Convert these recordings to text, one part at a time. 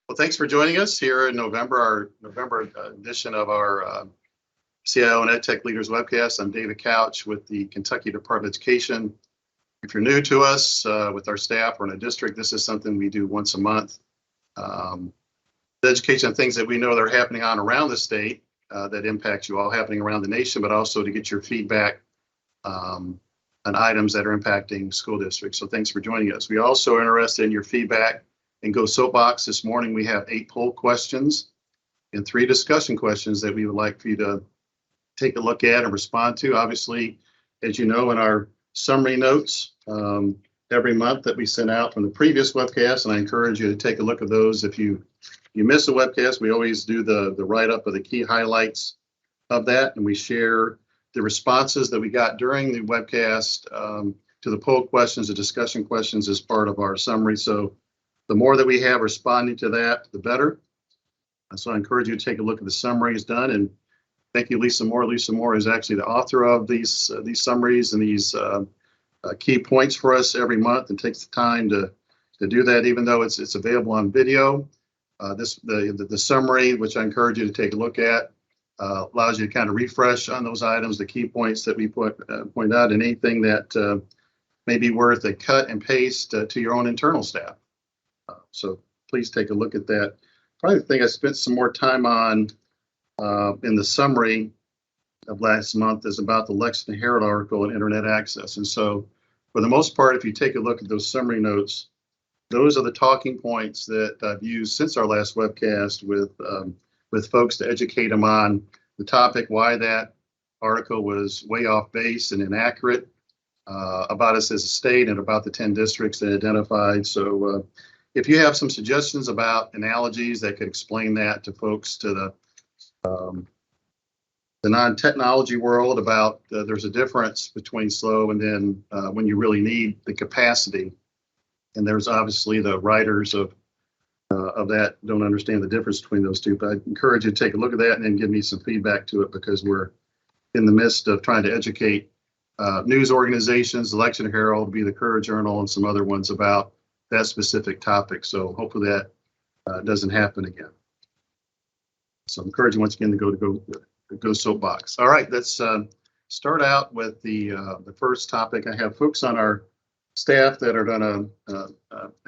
Well, thanks for joining us here in November, our November edition of our CIO and EdTech Leaders webcast. I'm David Couch with the Kentucky Department of Education. If you're new to us with our staff or in a district, this is something we do once a month. The education things that we know that are happening on around the state that impact you all, happening around the nation, but also to get your feedback on items that are impacting school districts. So thanks for joining us. We also are interested in your feedback and Go Soapbox. This morning we have 8 poll questions and 3 discussion questions that we would like for you to take a look at and respond to. Obviously, as you know, in our summary notes every month that we sent out from the previous webcast, and I encourage you to take a look at those. If you miss a webcast, we always do the write-up of the key highlights of that, and we share the responses that we got during the webcast to the poll questions, the discussion questions as part of our summary. So the more that we have responding to that, the better. So I encourage you to take a look at the summaries done. And thank you, Lisa Moore. Lisa Moore is actually the author of these summaries and these key points for us every month, and takes the time to do that, even though it's available on video. The summary, which I encourage you to take a look at, allows you to kind of refresh on those items, the key points that we point out, and anything that may be worth a cut and paste to your own internal staff. So please take a look at that. Probably the thing I spent some more time on in the summary of last month is about the Lexington Herald article and internet access. And so for the most part, if you take a look at those summary notes, those are the talking points that I've used since our last webcast with folks to educate them on the topic, why that article was way off base and inaccurate about us as a state and about the 10 districts they identified. So if you have some suggestions about analogies that could explain that to folks to the non-technology world about there's a difference between slow and then when you really need the capacity. And there's obviously the writers of that don't understand the difference between those two. But I encourage you to take a look at that and then give me some feedback to it, because we're in the midst of trying to educate news organizations, the Lexington Herald, be the Courier Journal, and some other ones about that specific topic. So hopefully that doesn't happen again. So I'm encouraging once again to go Soapbox. All right, let's start out with the first topic. I have folks on our staff that are going to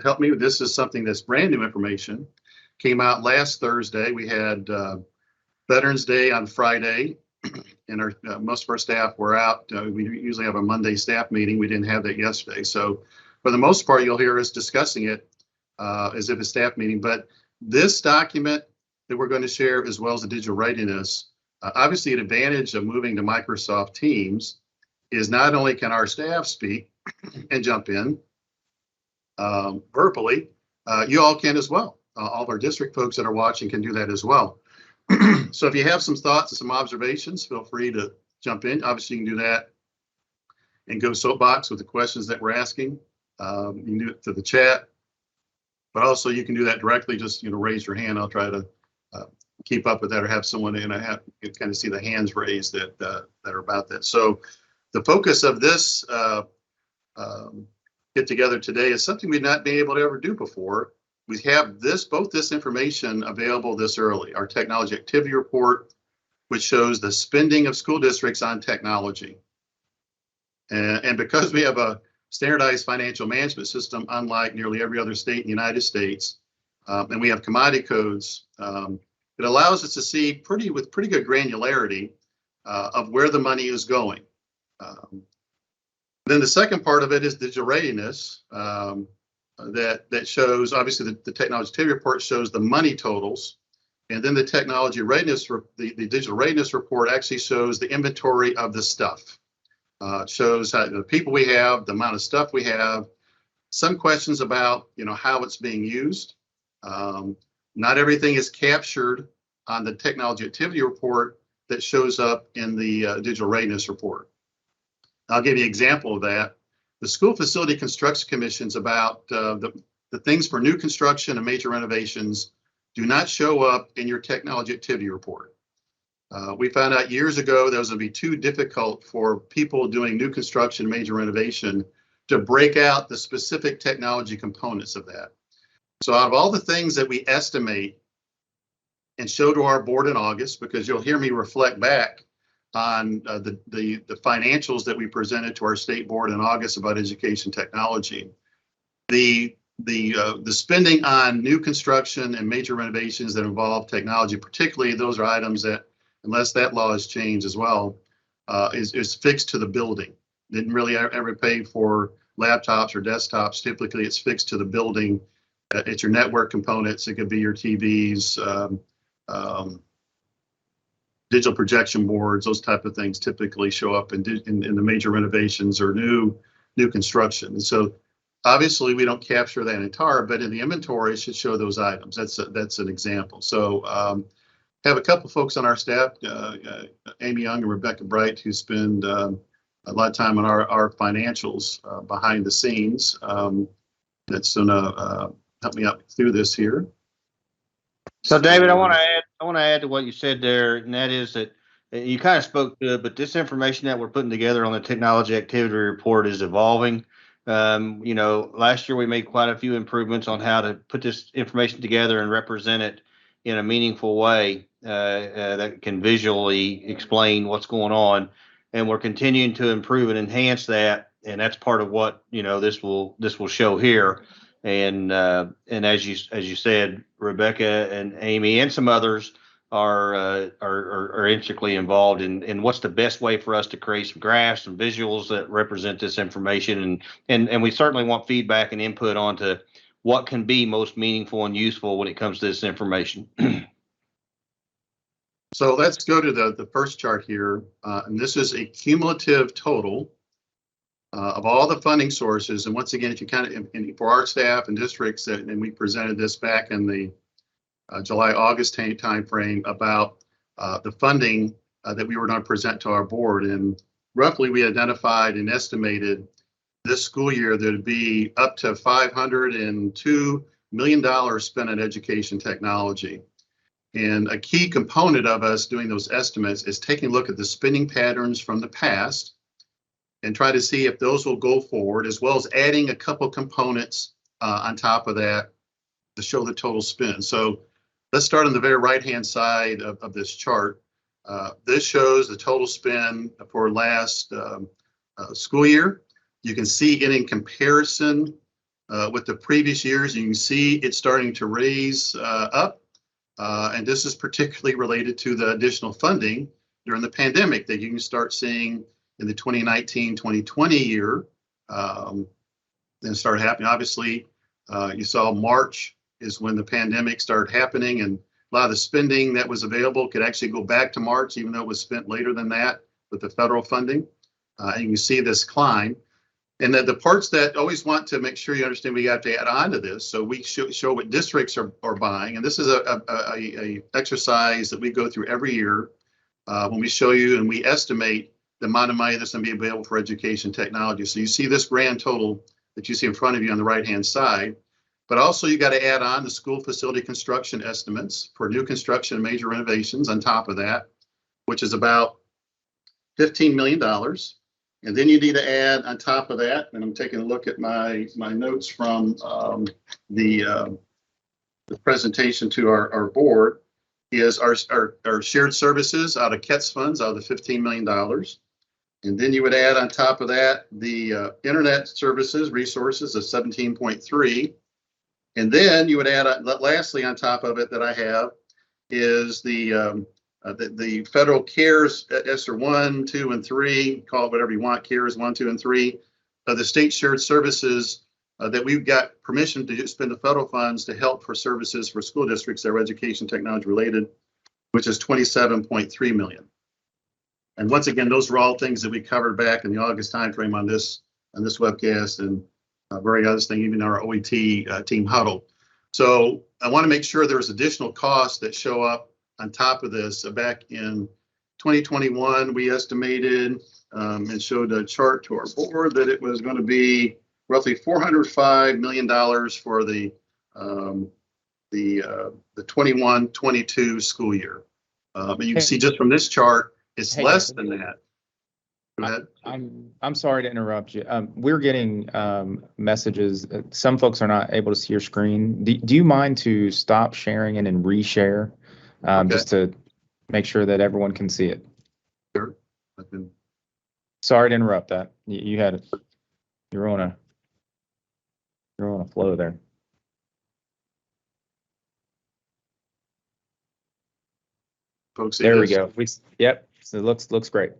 help me with this. Is something that's brand new information. Came out last Thursday. We had Veterans Day on Friday, and most of our staff were out. We usually have a Monday staff meeting. We didn't have that yesterday. So for the most part, you'll hear us discussing it as if a staff meeting. But this document that we're going to share, as well as the digital readiness, obviously an advantage of moving to Microsoft Teams is not only can our staff speak and jump in verbally, you all can as well. All of our district folks that are watching can do that as well. So if you have some thoughts and some observations, feel free to jump in. Obviously, you can do that and Go Soapbox with the questions that we're asking. You can do it through the chat, but also you can do that directly. Just raise your hand. I'll try to keep up with that, or have someone in. I have you kind of see the hands raised that are about that. So the focus of this get together today is something we've not been able to ever do before. We have both this information available this early. Our technology activity report, which shows the spending of school districts on technology, and because we have a standardized financial management system, unlike nearly every other state in the United States, and we have commodity codes. It allows us to see with pretty good granularity of where the money is going. Then the second part of it is digital readiness that shows, obviously, the technology activity report shows the money totals, and then the technology readiness, the digital readiness report actually shows the inventory of the stuff. Shows how the people we have, the amount of stuff we have, some questions about how it's being used. Not everything is captured on the technology activity report that shows up in the digital readiness report. I'll give you an example of that. The School Facility Construction Commissions about the things for new construction and major renovations do not show up in your technology activity report. We found out years ago that it was going to be too difficult for people doing new construction, major renovation, to break out the specific technology components of that. So out of all the things that we estimate and show to our board in August, because you'll hear me reflect back on the financials that we presented to our state board in August about education technology. The spending on new construction and major renovations that involve technology, particularly those are items that, unless that law is changed as well, is fixed to the building. Didn't really ever pay for laptops or desktops. Typically, it's fixed to the building. It's your network components. It could be your TVs, digital projection boards. Those type of things typically show up in the major renovations or new construction. And so obviously we don't capture that entire, but in the inventory it should show those items. That's an example. So have a couple folks on our staff, Amy Young and Rebecca Bright, who spend a lot of time on our financials behind the scenes. That's gonna help me out through this here. So David, I want to add to what you said there, and that is that you kind of spoke to it, but this information that we're putting together on the technology activity report is evolving. Last year we made quite a few improvements on how to put this information together and represent it in a meaningful way that can visually explain what's going on. And we're continuing to improve and enhance that. And that's part of what, this will show here. And as you said, Rebecca and Amy and some others are intricately involved in what's the best way for us to create some graphs and visuals that represent this information. And we certainly want feedback and input onto what can be most meaningful and useful when it comes to this information. So let's go to the first chart here. And this is a cumulative total of all the funding sources. And once again, if you for our staff and districts, and we presented this back in the July-August time frame about the funding that we were going to present to our board. And roughly we identified and estimated this school year that would be up to $502 million spent on education technology. And a key component of us doing those estimates is taking a look at the spending patterns from the past and try to see if those will go forward, as well as adding a couple components on top of that to show the total spend. So let's start on the very right-hand side of this chart. This shows the total spend for last school year. You can see it in comparison with the previous years. You can see it's starting to raise up. And this is particularly related to the additional funding during the pandemic that you can start seeing in the 2019-2020 year. Then started happening. Obviously, you saw March is when the pandemic started happening, and a lot of the spending that was available could actually go back to March, even though it was spent later than that with the federal funding. And you can see this climb. And the parts that always want to make sure you understand we have to add on to this. So we show what districts are buying. And this is a exercise that we go through every year when we show you and we estimate the amount of money that's going to be available for education technology. So you see this grand total that you see in front of you on the right-hand side. But also you got to add on the school facility construction estimates for new construction and major renovations on top of that, which is about $15 million. And then you need to add on top of that, and I'm taking a look at my notes from the presentation to our board, is our shared services out of KETS funds out of the $15 million. And then you would add on top of that the internet services resources of 17.3. And then you would add, lastly, on top of it that I have is the federal CARES ESSER 1, 2, and 3, call it whatever you want, CARES 1, 2, and 3, the state shared services that we've got permission to spend the federal funds to help for services for school districts that are education technology related, which is $27.3 million. And once again, those were all things that we covered back in the August timeframe on this webcast and very other thing, even our OET team huddle. So I want to make sure there's additional costs that show up on top of this. Back in 2021, we estimated and showed a chart to our board that it was going to be roughly $405 million for the 21-22 school year. And you can see just from this chart, it's less than that. Go ahead. I'm sorry to interrupt you. We're getting messages. Some folks are not able to see your screen. Do you mind to stop sharing and then reshare, Okay. just to make sure that everyone can see it? Sure. I can- Sorry to interrupt that. You had it. You're on a flow there. Folks see There we this? go. Yep. So it looks great.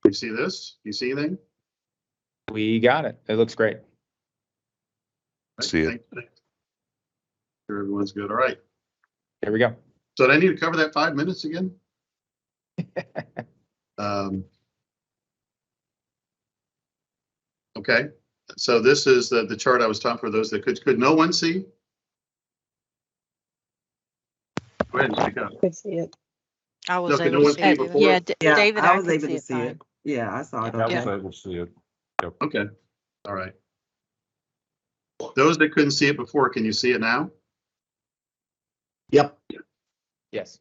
You see this? You see anything? We got it. It looks great. See it. Thanks. Sure, everyone's good. All right. There we go. So do I need to cover that 5 minutes again? Okay. So this is the chart I was talking for those that could no one see? Go ahead and speak up. Could see it. I was Could no able one to see see it it. before? Yeah, Yeah, David, I I was could able see to it see it. fine. Yeah, I saw it. Yeah. Okay. I was able to see it. Okay. All right. Those that couldn't see it before, can you see it now? Yep. Yes.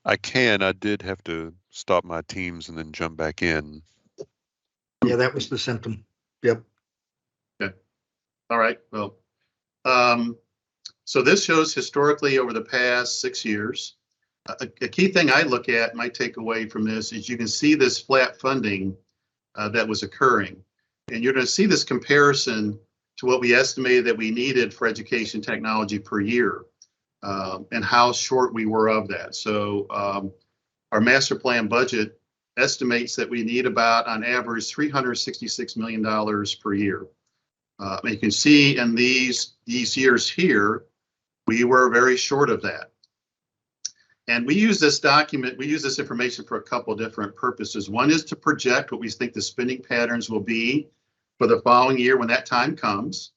I can. I did have to stop my Teams and then jump back in. Yeah, that was the symptom. Yep. All right. Well, so this shows historically over the past 6 years. A key thing I look at, my takeaway from this is you can see this flat funding that was occurring. And you're going to see this comparison to what we estimated that we needed for education technology per year, and how short we were of that. So our master plan budget estimates that we need about, on average, $366 million per year. And you can see in these years here, we were very short of that. And we use this document, we use this information for a couple of different purposes. One is to project what we think the spending patterns will be for the following year when that time comes.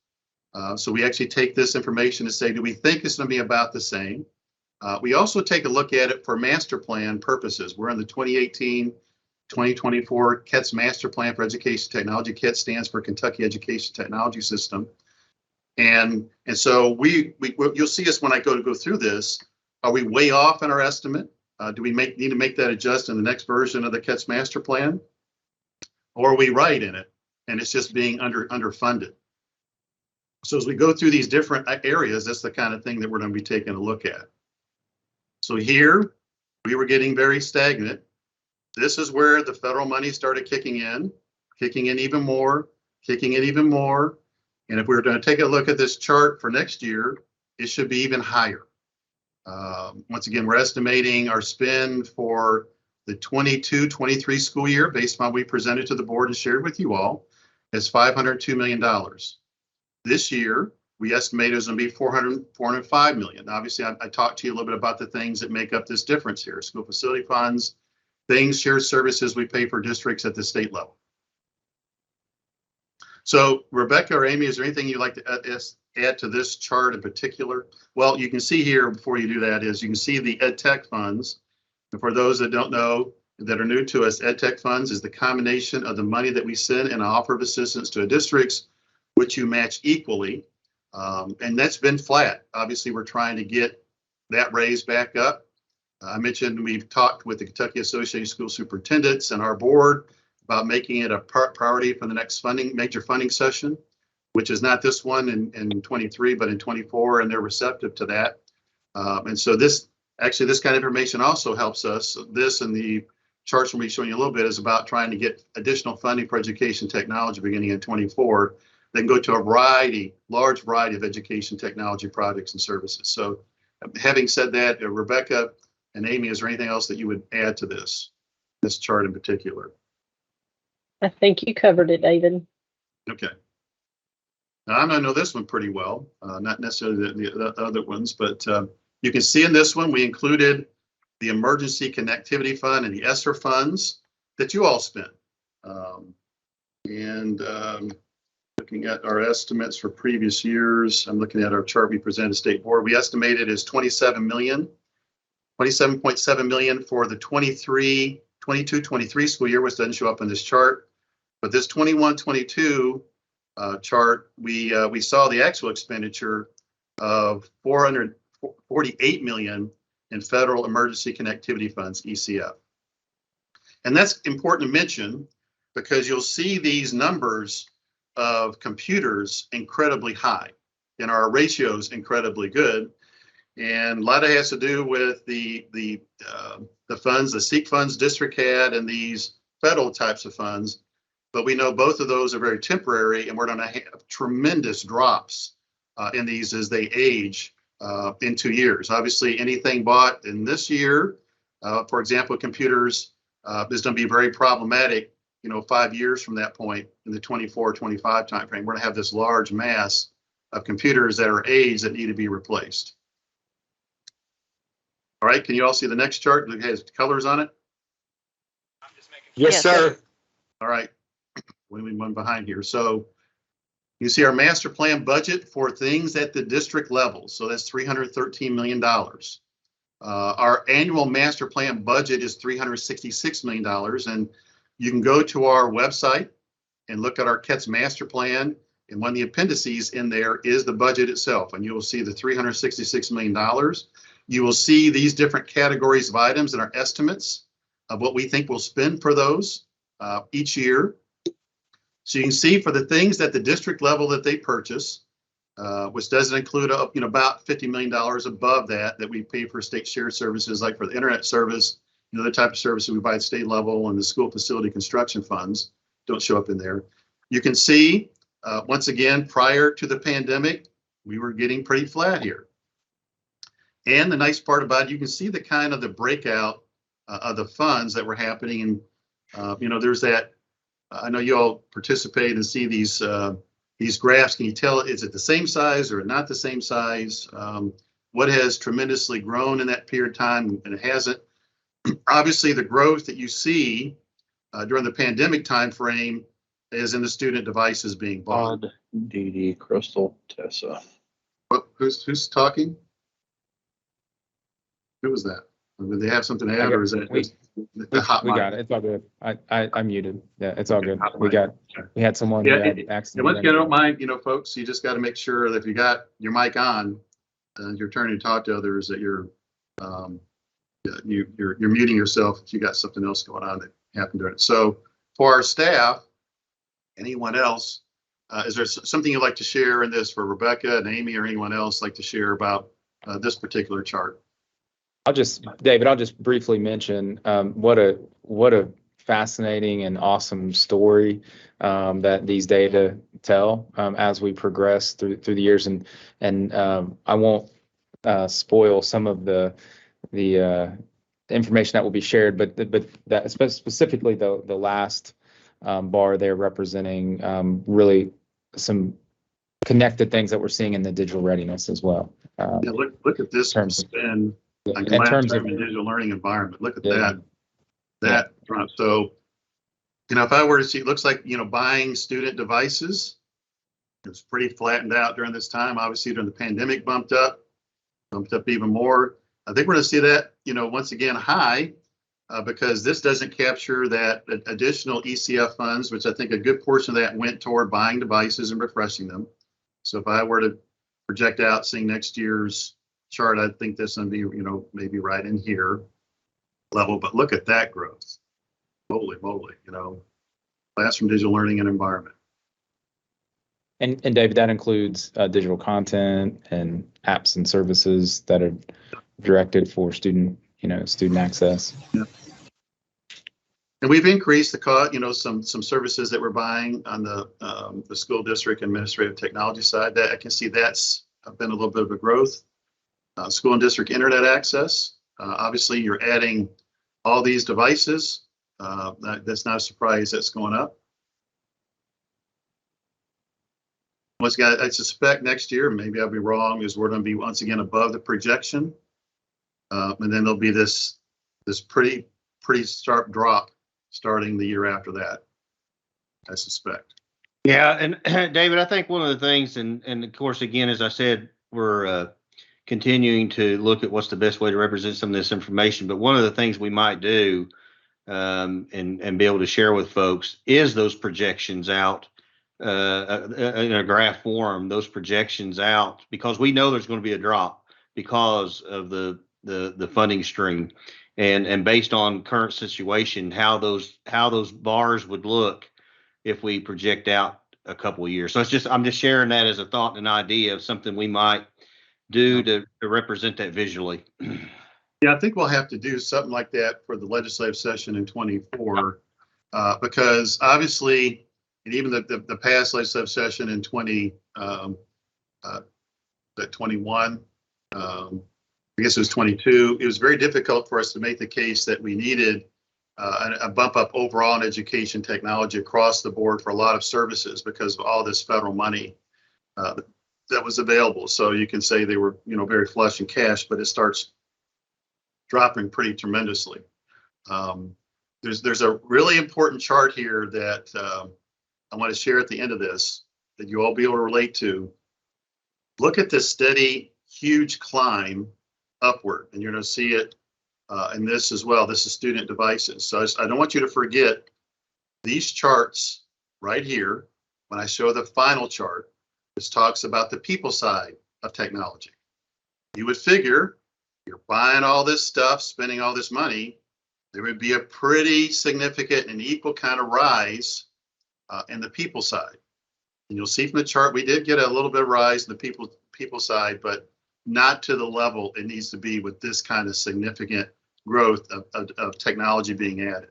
So we actually take this information to say, do we think it's going to be about the same? We also take a look at it for master plan purposes. We're in the 2018-2024 KETS Master Plan for Education Technology. KETS stands for Kentucky Education Technology System. And so you'll see us when I go through this. Are we way off in our estimate? Do we need to make that adjust in the next version of the KETS Master Plan? Or are we right in it and it's just being underfunded? So as we go through these different areas, that's the kind of thing that we're going to be taking a look at. So here, we were getting very stagnant. This is where the federal money started kicking in even more, kicking in even more. And if we were going to take a look at this chart for next year, it should be even higher. Once again, we're estimating our spend for the 22-23 school year, based on what we presented to the board and shared with you all, is $502 million. This year, we estimate it was going to be $405 million. Obviously, I talked to you a little bit about the things that make up this difference here: school facility funds, things, shared services we pay for districts at the state level. So, Rebecca or Amy, is there anything you'd like to add to this chart in particular? Well, you can see here, before you do that, is you can see the EdTech funds. And for those that don't know, that are new to us, EdTech funds is the combination of the money that we send and offer of assistance to districts, which you match equally. And that's been flat. Obviously, we're trying to get that raised back up. I mentioned we've talked with the Kentucky Association of School Superintendents and our board about making it a priority for the next major funding session, which is not this one in 23, but in 24, and they're receptive to that. And so this kind of information also helps us. This and the charts we'll be showing you a little bit is about trying to get additional funding for education technology beginning in 24. Then go to a large variety of education technology projects and services. So having said that, Rebecca and Amy, is there anything else that you would add to this chart in particular? I think you covered it, David. Okay. Now, I'm going to know this one pretty well, not necessarily the other ones, but you can see in this one, we included the Emergency Connectivity Fund and the ESSER funds that you all spent. Looking at our estimates for previous years, I'm looking at our chart we presented to State Board. We estimated as $27.7 million for the 22-23 school year, which doesn't show up in this chart. But this 21-22 chart, we saw the actual expenditure of $448 million and Federal Emergency Connectivity Funds, ECF. And that's important to mention because you'll see these numbers of computers incredibly high and our ratios incredibly good. And a lot of it has to do with the funds, the SEEK funds district had and these federal types of funds. But we know both of those are very temporary, and we're going to have tremendous drops in these as they age in 2 years. Obviously, anything bought in this year, for example, computers, is going to be very problematic, 5 years from that point in the 24, 25 timeframe. We're going to have this large mass of computers that are aged that need to be replaced. All right, can you all see the next chart? It has colors on it. Yes, sir. All right, we need one behind here. So you see our master plan budget for things at the district level. So that's $313 million. Our annual master plan budget is $366 million. And you can go to our website and look at our KETS master plan. And one of the appendices in there is the budget itself. And you will see the $366 million. You will see these different categories of items and our estimates of what we think we'll spend for those each year. So you can see for the things at the district level that they purchase, which doesn't include about $50 million above that we pay for state shared services, like for the internet service, the type of services we buy at state level, and the school facility construction funds don't show up in there. You can see, once again, prior to the pandemic, we were getting pretty flat here. And the nice part about it, you can see the kind of the breakout of the funds that were happening. And, there's that, I know you all participate and see these graphs. Can you tell, is it the same size or not the same size? What has tremendously grown in that period of time and it hasn't? Obviously, the growth that you see during the pandemic time frame is in the student devices being bought. DD, Crystal, Tessa. Who's talking? Who was that? Did they have something to add, or is that the hot mic? We got it. It's all good. I muted. Yeah, it's all good. Hot We mic. had someone Yeah, who had and accident. once you don't mind, folks, you just got to make sure that if you got your mic on, you're turning to talk to others, that you're muting yourself if you got something else going on that happened during it. So for our staff, anyone else, is there something you'd like to share in this for Rebecca and Amy or anyone else like to share about this particular chart? David, I'll just briefly mention what a fascinating and awesome story that these data tell as we progress through the years, and I won't spoil some of the information that will be shared, but that specifically the last bar there representing really some connected things that we're seeing in the digital readiness as well. Yeah, look at this spend. In terms of digital learning environment, look at Yeah. that front. So, if I were to see, it looks like, buying student devices, it's pretty flattened out during this time. Obviously, during the pandemic, bumped up even more. I think we're going to see that, once again, high because this doesn't capture that additional ECF funds, which I think a good portion of that went toward buying devices and refreshing them. So if I were to project out seeing next year's chart, I think this going to be, maybe right in here level, but look at that growth. Holy moly, classroom digital learning and environment. And David, that includes digital content and apps and services that are directed for student access. Yeah. And we've increased the cost, some services that we're buying on the school district administrative technology side. That I can see that's been a little bit of a growth. School and district internet access. Obviously, you're adding all these devices. That's not a surprise that's going up. Once again, I suspect next year, maybe I'll be wrong, is we're going to be once again above the projection. And then there'll be this pretty sharp drop starting the year after that, I suspect. Yeah, and David, I think one of the things, and of course, again, as I said, we're continuing to look at what's the best way to represent some of this information. But one of the things we might do and be able to share with folks is those projections out in a graph form, those projections out, because we know there's going to be a drop because of the the funding stream, and based on current situation, how those bars would look if we project out a couple of years. So I'm just sharing that as a thought and an idea of something we might do to represent that visually. Yeah, I think we'll have to do something like that for the legislative session in 24, because obviously, and even the past legislative session in 21, I guess it was 22, it was very difficult for us to make the case that we needed a bump up overall in education technology across the board for a lot of services because of all this federal money that was available. So you can say they were, very flush in cash, but it starts dropping pretty tremendously. There's a really important chart here that I want to share at the end of this that you all be able to relate to. Look at this steady, huge climb upward, and you're going to see it in this as well. This is student devices. So I don't want you to forget these charts right here. When I show the final chart, this talks about the people side of technology. You would figure you're buying all this stuff, spending all this money, there would be a pretty significant and equal kind of rise in the people side. And you'll see from the chart, we did get a little bit of rise in the people side, but not to the level it needs to be with this kind of significant growth of technology being added.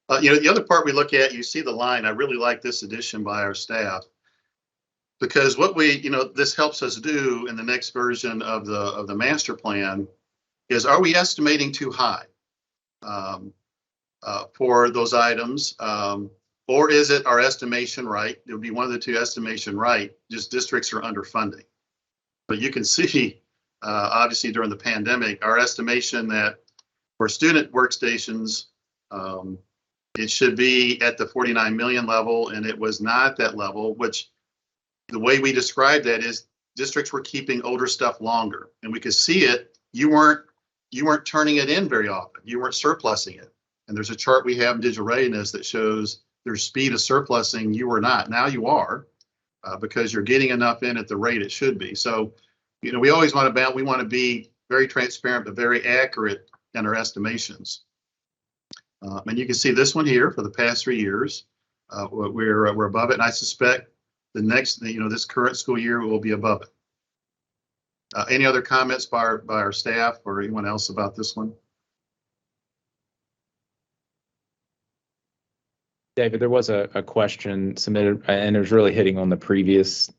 The other part we look at, you see the line. I really like this addition by our staff, because what this helps us do in the next version of the master plan is, are we estimating too high for those items, or is it our estimation right? It would be one of the two, estimation right, just districts are underfunding. But you can see, obviously during the pandemic, our estimation that for student workstations, it should be at the 49 million level, and it was not at that level, which the way we described that is districts were keeping older stuff longer, and we could see it. You weren't turning it in very often. You weren't surplusing it. And there's a chart we have in digital readiness that shows their speed of surplusing. You were not. Now you are, because you're getting enough in at the rate it should be. So, we always want to be very transparent, but very accurate in our estimations. And you can see this one here for the past 3 years. We're above it, and I suspect the next, this current school year will be above it. Any other comments by our staff or anyone else about this one? David, there was a question submitted, and it was really hitting on the previous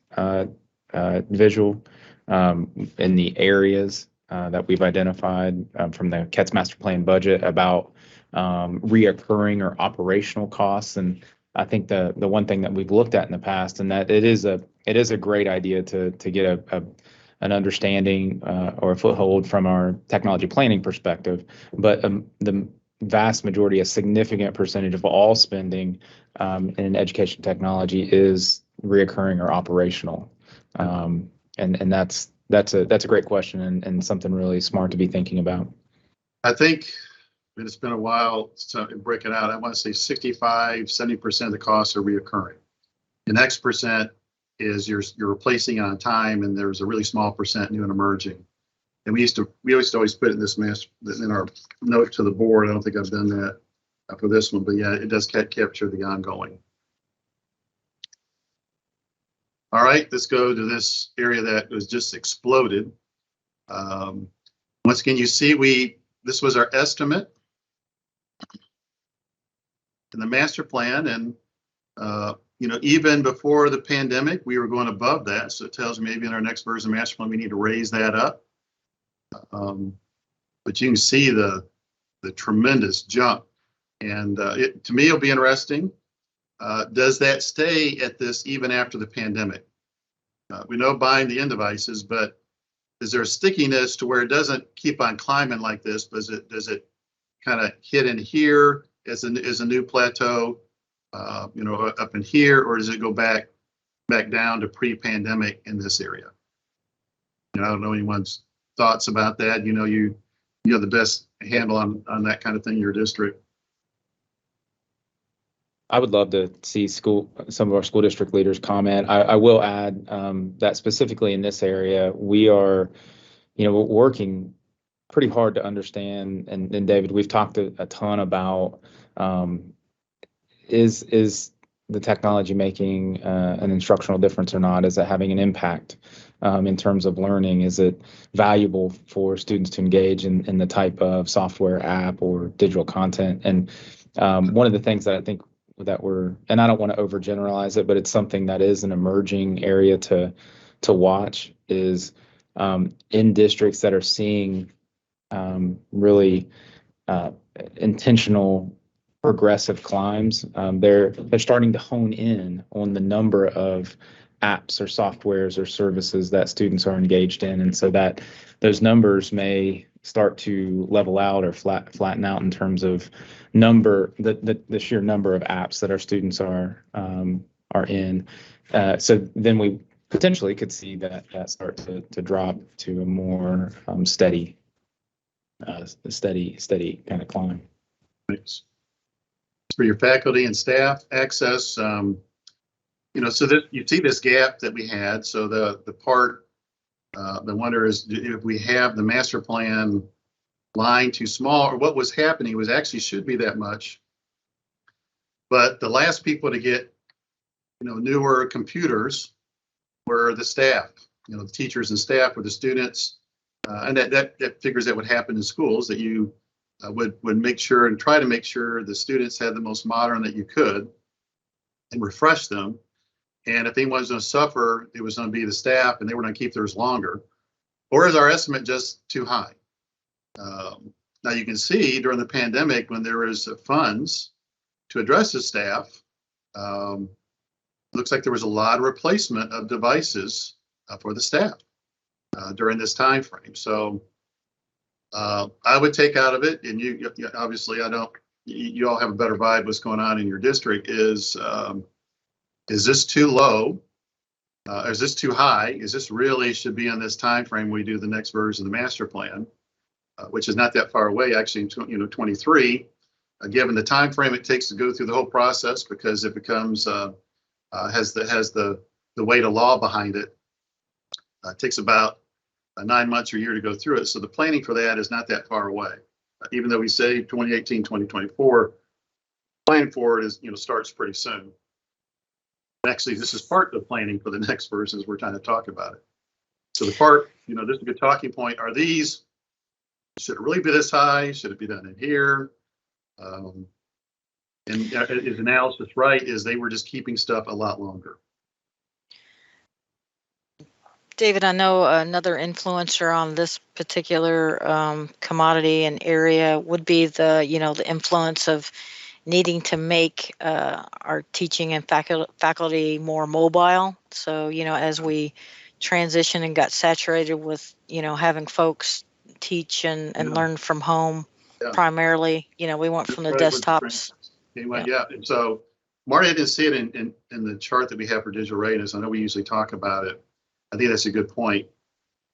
visual in the areas that we've identified from the CATS master plan budget about reoccurring or operational costs. And I think the one thing that we've looked at in the past, and that it is a great idea to get an understanding or a foothold from our technology planning perspective, but the vast majority, a significant percentage of all spending in education technology is reoccurring or operational, and that's a great question and something really smart to be thinking about. I think it's been a while to break it out. I want to say 65-70% of the costs are reoccurring. The next percent is you're replacing on time, and there's a really small percent new and emerging. And we used to always put it in this in our note to the board. I don't think I've done that for this one, but yeah, it does capture the ongoing. All right, let's go to this area that was just exploded. Once again, you see this was our estimate in the master plan, and even before the pandemic, we were going above that. So it tells me maybe in our next version of master plan we need to raise that up. But you can see the tremendous jump, and to me it'll be interesting. Does that stay at this even after the pandemic? We know buying the end devices, but is there a stickiness to where it doesn't keep on climbing like this? Does it kind of hit in here as a new plateau, up in here, or does it go back down to pre-pandemic in this area? I don't know anyone's thoughts about that. You have the best handle on that kind of thing in your district. I would love to see some of our school district leaders comment. I will add that specifically in this area, we are, working pretty hard to understand. And David, we've talked a ton about is the technology making an instructional difference or not? Is it having an impact in terms of learning? Is it valuable for students to engage in the type of software, app, or digital content? And one of the things that I think that and I don't want to overgeneralize it, but it's something that is an emerging area to watch is in districts that are seeing really intentional progressive climbs. They're starting to hone in on the number of apps or softwares or services that students are engaged in, and so that those numbers may start to level out or flatten out in terms of the sheer number of apps that our students are in. So then we potentially could see that start to drop to a more steady kind of climb. Thanks. For your faculty and staff access, so that you see this gap that we had. So the wonder is if we have the master plan line too small, or what was happening was actually should be that much. But the last people to get, newer computers were the staff, the teachers and staff, were the students. And that figures that would happen in schools, that you would make sure and try to make sure the students had the most modern that you could and refresh them. And if anyone was going to suffer, it was going to be the staff, and they were going to keep theirs longer. Or is our estimate just too high? Now you can see during the pandemic when there was funds to address the staff, looks like there was a lot of replacement of devices for the staff during this time frame. So I would take out of it, and you obviously you all have a better vibe what's going on in your district. Is this too low? Is this too high? Is this really should be on this time frame we do the next version of the master plan, which is not that far away actually in 23, given the time frame it takes to go through the whole process, because it becomes has the weight of law behind it. It takes about 9 months or a year to go through it. So the planning for that is not that far away. Even though we say 2018, 2024, planning for it is, starts pretty soon. Actually, this is part of the planning for the next versions. We're trying to talk about it. So the part, this is a good talking point. Are these, should it really be this high? Should it be done in here? And is analysis right? Is they were just keeping stuff a lot longer. David, I know another influencer on this particular commodity and area would be the influence of needing to make our teaching and faculty more mobile. So, as we transition and got saturated with, having folks teach and learn from home primarily, we went from the desktops. Yeah. And so Marty, I didn't see it in the chart that we have for digital readiness. I know we usually talk about it. I think that's a good point.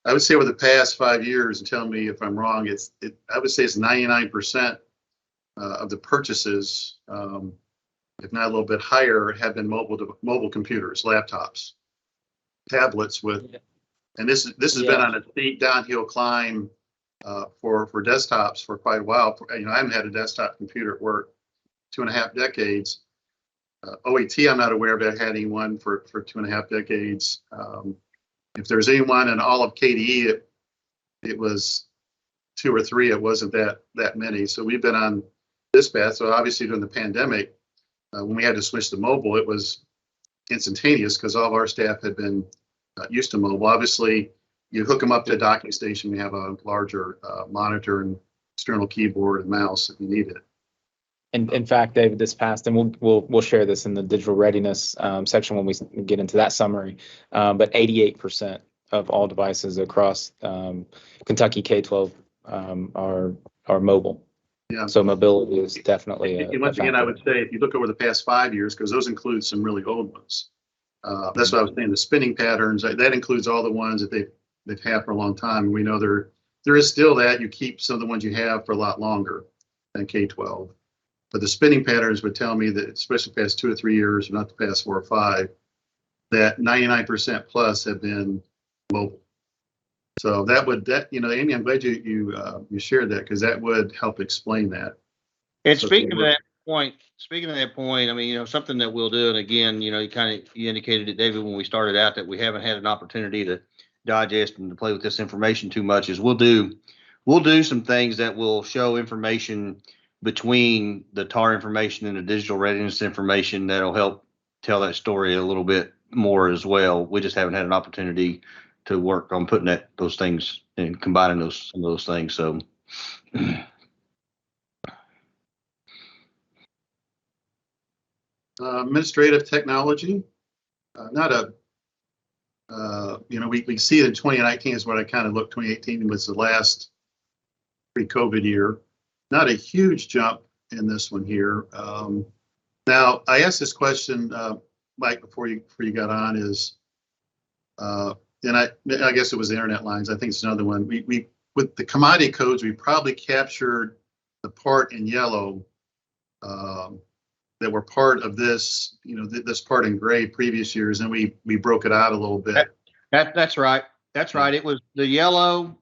I would say over the past 5 years, and tell me if I'm wrong, I would say it's 99% of the purchases, if not a little bit higher, have been mobile computers, laptops, tablets and this has been on a steep downhill climb for desktops for quite a while. I haven't had a desktop computer at work 2.5 decades. OET, I'm not aware of having had one for 2.5 decades. If there's anyone in all of KDE, it was 2 or 3. It wasn't that many. So we've been on this path. So obviously during the pandemic, when we had to switch to mobile, it was instantaneous because all of our staff had been used to mobile. Obviously, you hook them up to a docking station. We have a larger monitor and external keyboard and mouse if you need it. And in fact, David, this past, and we'll share this in the digital readiness section when we get into that summary. But 88% of all devices across Kentucky K-12 are mobile. Yeah. So mobility is definitely and once again, I would say if you look over the past 5 years, because those include some really old ones. That's what I was saying. The spinning patterns that includes all the ones that they've had for a long time. And we know there is still that you keep some of the ones you have for a lot longer than K-12. but the spinning patterns would tell me that, especially past 2 or 3 years, not the past 4 or 5, that 99% plus have been mobile. So Amy, I'm glad you shared that, because that would help explain that. And So speaking of that point, I mean, something that we'll do, and again, you indicated it, David, when we started out, that we haven't had an opportunity to digest and to play with this information too much, is we'll do some things that will show information between the TAR information and the digital readiness information that'll help tell that story a little bit more as well. We just haven't had an opportunity to work on putting those things and combining some of those things. So administrative technology, we see it in 2019 is what I kind of looked. 2018 was the last pre-COVID year. Not a huge jump in this one here. Now, I asked this question, Mike, before you got on, and I guess it was the internet lines. I think it's another one. We with the commodity codes, we probably captured the part in yellow that were part of this, this part in gray previous years, and we broke it out a little bit. That's right. That's right. It was the yellow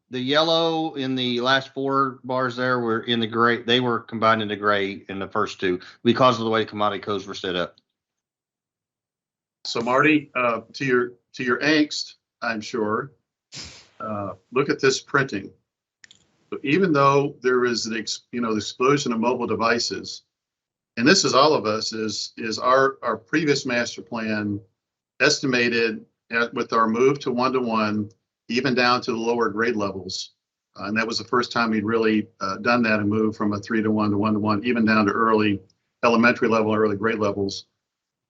in the last 4 bars there were in the gray. They were combined into gray in the first 2 because of the way the commodity codes were set up. So Marty, to your angst, I'm sure, look at this printing. So even though there is the explosion of mobile devices, and this is all of us, is our previous master plan estimated with our move to 1-to-1, even down to the lower grade levels. And that was the first time we'd really done that and moved from a 3-to-1 to 1-to-1, even down to early elementary level, early grade levels.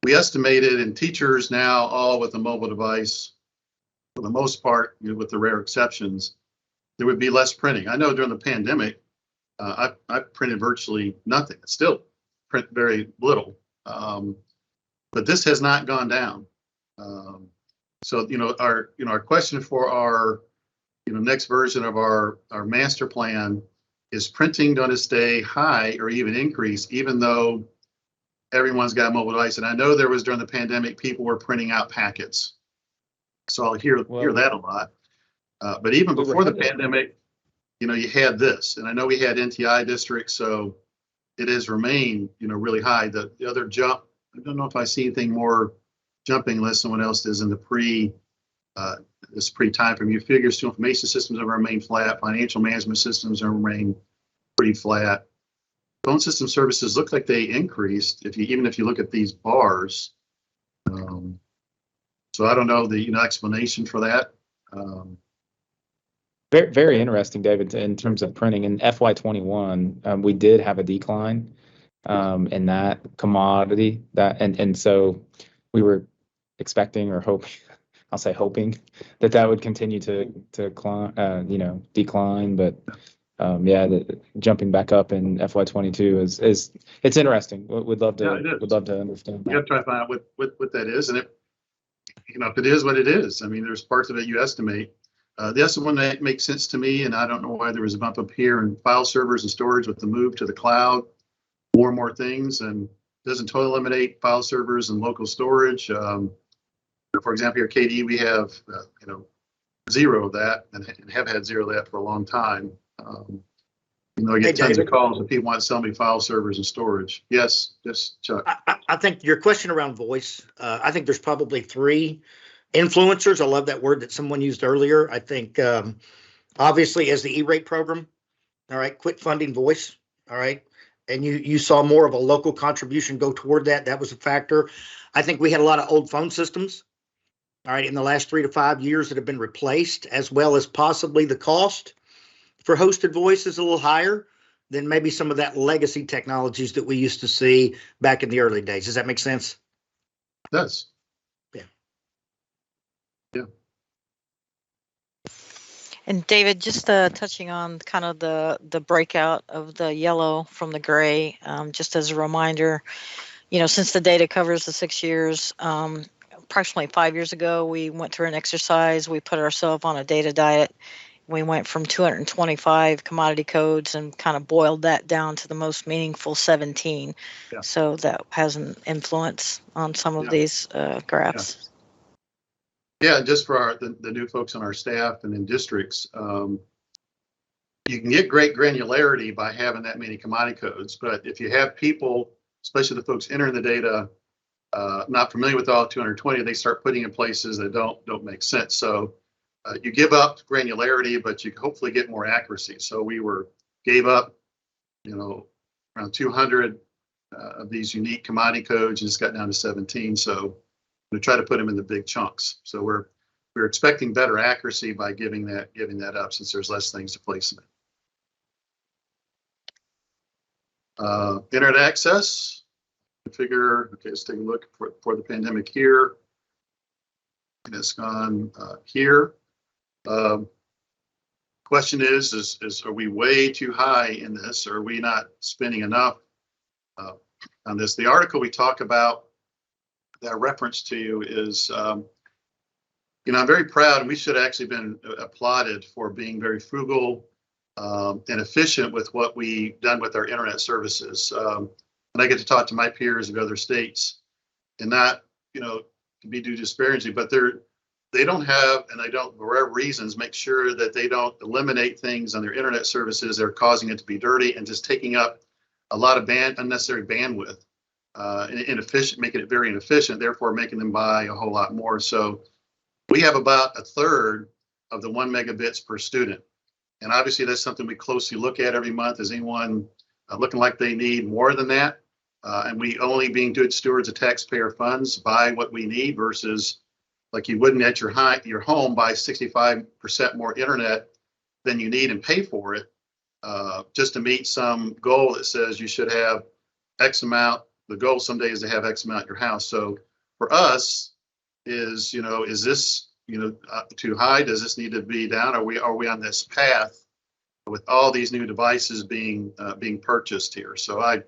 We estimated, in teachers now, all with a mobile device, for the most part, with the rare exceptions, there would be less printing. I know during the pandemic, I printed virtually nothing. Still print very little, but this has not gone down. So our question for our next version of our master plan is printing going to stay high or even increase, even though everyone's got a mobile device? And I know there was during the pandemic, people were printing out packets, so I'll hear that a lot. But even before the pandemic, you had this, and I know we had NTI districts, so it has remained really high. The other jump, I don't know if I see anything more jumping unless someone else is in the this pre-time from you. Figures to information systems have remained flat. Financial management systems have remained pretty flat. Phone system services look like they increased even if you look at these bars. So I don't know the explanation for that. Very, very interesting, David, in terms of printing. In FY21, we did have a decline in that commodity, and so we were expecting or hoping, I'll say hoping, that would continue to climb, decline. But jumping back up in FY22 is it's interesting. Would love to understand. You got to try to find out what that is, and if it is what it is. I mean, there's parts of it you estimate. The other one that makes sense to me, and I don't know why there was a bump up here in file servers and storage with the move to the cloud, more and more things, and doesn't totally eliminate file servers and local storage. For example, here at KDE, we have 0 of that, and have had 0 of that for a long time. I get tons of calls and people want to sell me file servers and storage. Yes, Chuck. I think your question around voice, I think there's probably 3 influencers. I love that word that someone used earlier. I think obviously as the E-rate program, all right, quit funding voice, all right, and you saw more of a local contribution go toward that. That was a factor. I think we had a lot of old phone systems, all right, in the last 3 to 5 years that have been replaced, as well as possibly the cost for hosted voice is a little higher than maybe some of that legacy technologies that we used to see back in the early days. Does that make sense? It does. And David, just touching on kind of the breakout of the yellow from the gray, just as a reminder, since the data covers the 6 years, approximately 5 years ago, we went through an exercise. We put ourselves on a data diet. we went from 225 commodity codes and kind of boiled that down to the most meaningful 17. Yeah. So that has an influence on some of Yeah. these graphs. Yeah, just for the new folks on our staff and in districts, you can get great granularity by having that many commodity codes. But if you have people, especially the folks entering the data, not familiar with all 220, they start putting in places that don't make sense. So you give up granularity, but you hopefully get more accuracy. So we gave up, around 200 of these unique commodity codes and just got down to 17. So we try to put them in the big chunks. So we're expecting better accuracy by giving that up, since there's less things to place in it. Internet access. Configure. Okay, let's take a look for the pandemic here. And it's gone here. Question is are we way too high in this? Or are we not spending enough on this? The article we talk about that I reference to you is, I'm very proud, and we should have actually been applauded for being very frugal and efficient with what we've done with our internet services. And I get to talk to my peers of other states, and not, to be due disparaging, but they don't have, and they don't, for whatever reasons, make sure that they don't eliminate things on their internet services that are causing it to be dirty and just taking up a lot of unnecessary bandwidth, and inefficient, making it very inefficient, therefore making them buy a whole lot more. So we have about a third of the 1 megabits per student. And obviously that's something we closely look at every month. Is anyone looking like they need more than that? And we, only being good stewards of taxpayer funds, buy what we need, versus like you wouldn't at your home buy 65% more internet than you need and pay for it just to meet some goal that says you should have X amount. The goal someday is to have X amount at your house. So for us is this too high? Does this need to be down? Are we on this path with all these new devices being purchased here? So I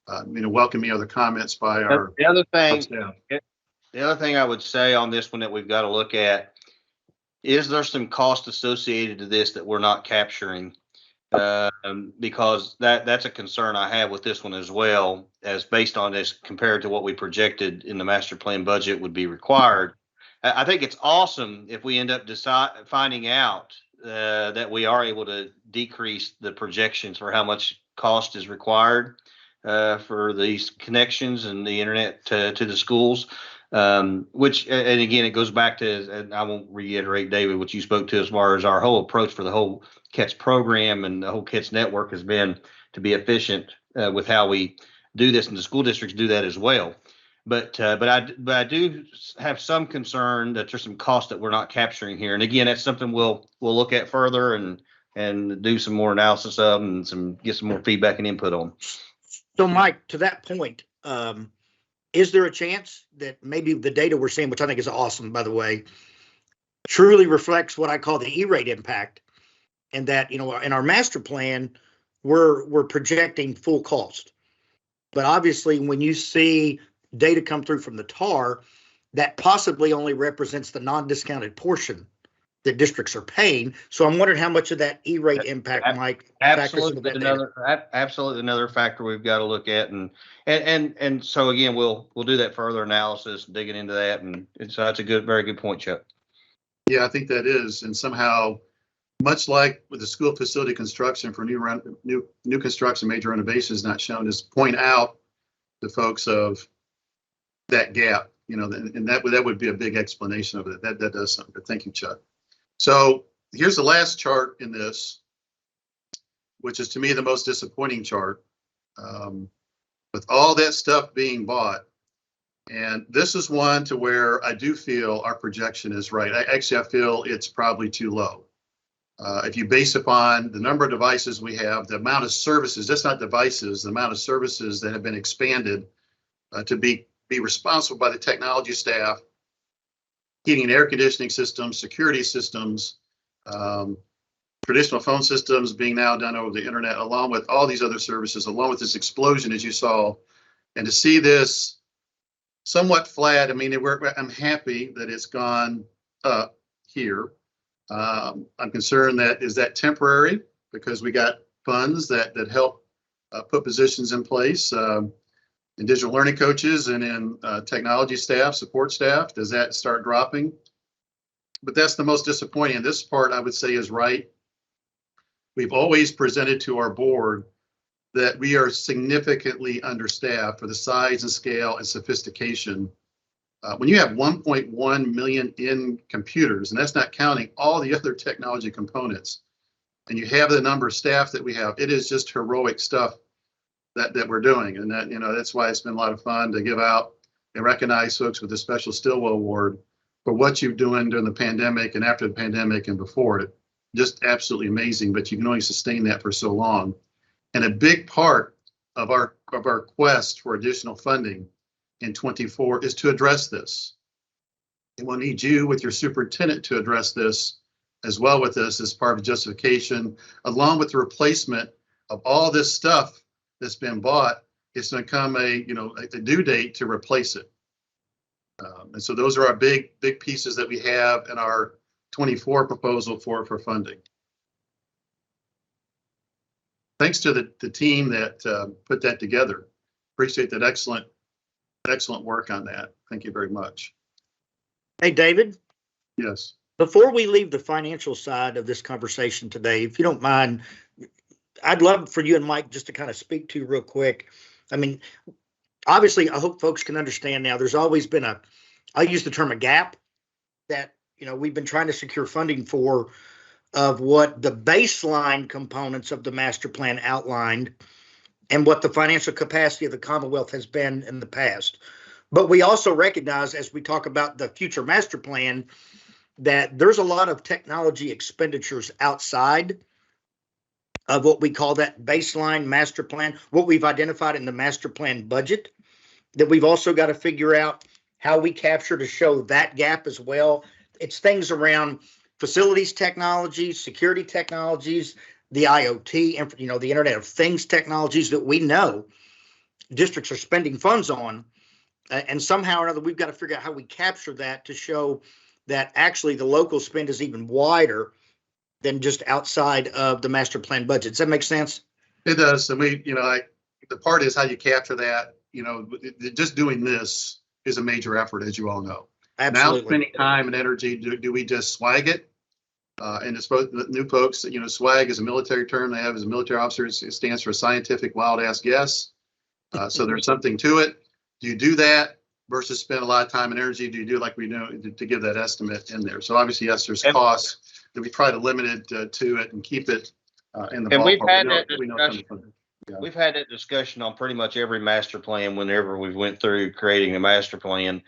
welcome any other comments by our The other thing, staff. the other thing I would say on this one that we've got to look at is there some cost associated to this that we're not capturing, because that's a concern I have with this one as well, as based on this compared to what we projected in the master plan budget would be required. I think it's awesome if we end up finding out that we are able to decrease the projections for how much cost is required for these connections and the internet to the schools. Which, and again, it goes back to, and I won't reiterate, David, what you spoke to as far as our whole approach for the whole CATS program and the whole CATS network has been to be efficient with how we do this, and the school districts do that as well. But I do have some concern that there's some cost that we're not capturing here. And again, that's something we'll look at further and do some more analysis of and get some more feedback and input on. So Mike, to that point, is there a chance that maybe the data we're seeing, which I think is awesome, by the way, truly reflects what I call the E-rate impact, and that, in our master plan, we're projecting full cost. But obviously, when you see data come through from the TAR, that possibly only represents the non-discounted portion that districts are paying. So I'm wondering how much of that E-rate impact, Mike, absolutely another factor we've got to look at, and so again, we'll do that further analysis, digging into that, and so that's a very good point, Chuck. Yeah, I think that is, and somehow, much like with the school facility construction for new construction, major renovations not shown, is point out the folks of that gap, and that would be a big explanation of it. That does something. But thank you, Chuck. So here's the last chart in this, which is to me the most disappointing chart, with all that stuff being bought. And this is one to where I do feel our projection is right. I feel it's probably too low. If you base upon the number of devices we have, the amount of services, just not devices, the amount of services that have been expanded to be responsible by the technology staff, heating and air conditioning systems, security systems, traditional phone systems being now done over the internet, along with all these other services, along with this explosion, as you saw. And to see this somewhat flat, I'm happy that it's gone up here. I'm concerned that is that temporary because we got funds that help put positions in place in digital learning coaches and in technology staff, support staff. Does that start dropping? But that's the most disappointing. This part I would say is right. We've always presented to our board that we are significantly understaffed for the size and scale and sophistication. When you have 1.1 million in computers, and that's not counting all the other technology components, and you have the number of staff that we have, it is just heroic stuff that we're doing. And that, that's why it's been a lot of fun to give out and recognize folks with the Special Stillwell Award for what you're doing during the pandemic and after the pandemic and before it. Just absolutely amazing, but you can only sustain that for so long. And a big part of our quest for additional funding in 24 is to address this. And we'll need you with your superintendent to address this as well with this as part of justification, along with the replacement of all this stuff that's been bought. It's going to come a due date to replace it. And so those are our big pieces that we have in our 24 proposal for funding. Thanks to the team that put that together. Appreciate that excellent work on that. Thank you very much. Hey, David. Yes. Before we leave the financial side of this conversation today, if you don't mind, I'd love for you and Mike just to kind of speak to real quick. I mean, obviously, I hope folks can understand now. There's always been I use the term a gap that, we've been trying to secure funding for of what the baseline components of the master plan outlined and what the financial capacity of the Commonwealth has been in the past. But we also recognize, as we talk about the future master plan, that there's a lot of technology expenditures outside of what we call that baseline master plan, what we've identified in the master plan budget, that we've also got to figure out how we capture to show that gap as well. It's things around facilities technology, security technologies, the IoT, and the Internet of Things technologies that we know districts are spending funds on. And somehow or another, we've got to figure out how we capture that to show that actually the local spend is even wider than just outside of the master plan budget. Does that make sense? It does. And we, the part is how you capture that. Just doing this is a major effort, as you all know. Absolutely. Now spending time and energy, do we just swag it? And it's both the new folks, swag is a military term they have as a military officer. It stands for scientific wild ass guess. So there's something to it. Do you do that versus spend a lot of time and energy? Do you do like we know to give that estimate in there? So obviously, yes, there's costs that we try to limit it to it and keep it in the ballpark. And we've had We've had that discussion on pretty much every master plan whenever we went through creating a master plan.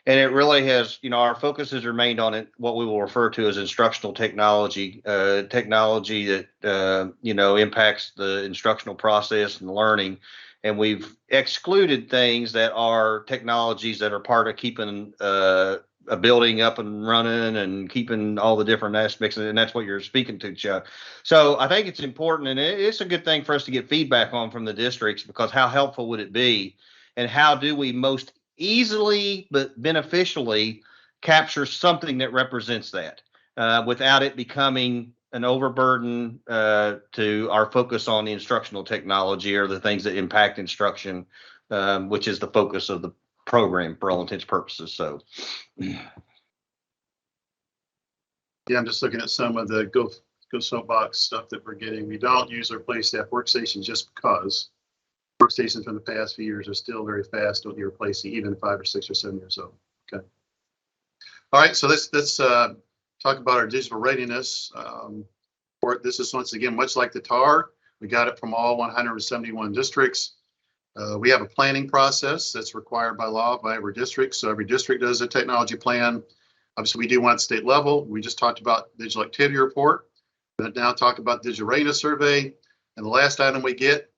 And it really has, our focus has remained on what we will refer to as instructional technology, technology that, impacts the instructional process and learning. And we've excluded things that are technologies that are part of keeping a building up and running and keeping all the different aspects. And that's what you're speaking to, Chuck. So I think it's important, and it's a good thing for us to get feedback on from the districts, because how helpful would it be? And how do we most easily but beneficially capture something that represents that without it becoming an overburden to our focus on the instructional technology or the things that impact instruction, which is the focus of the program for all intents and purposes. So, yeah, I'm just looking at some of the Go Soapbox stuff that we're getting. We don't use our play staff workstations just because workstations from the past few years are still very fast, don't need replacing even 5 or 6 or 7 years old. Okay. All right, so let's talk about our digital readiness. This is once again much like the TAR. We got it from all 171 districts. We have a planning process that's required by law by every district. So every district does a technology plan. Obviously, we do one at state level. We just talked about digital activity report, but now talk about digital readiness survey. And the last item we get,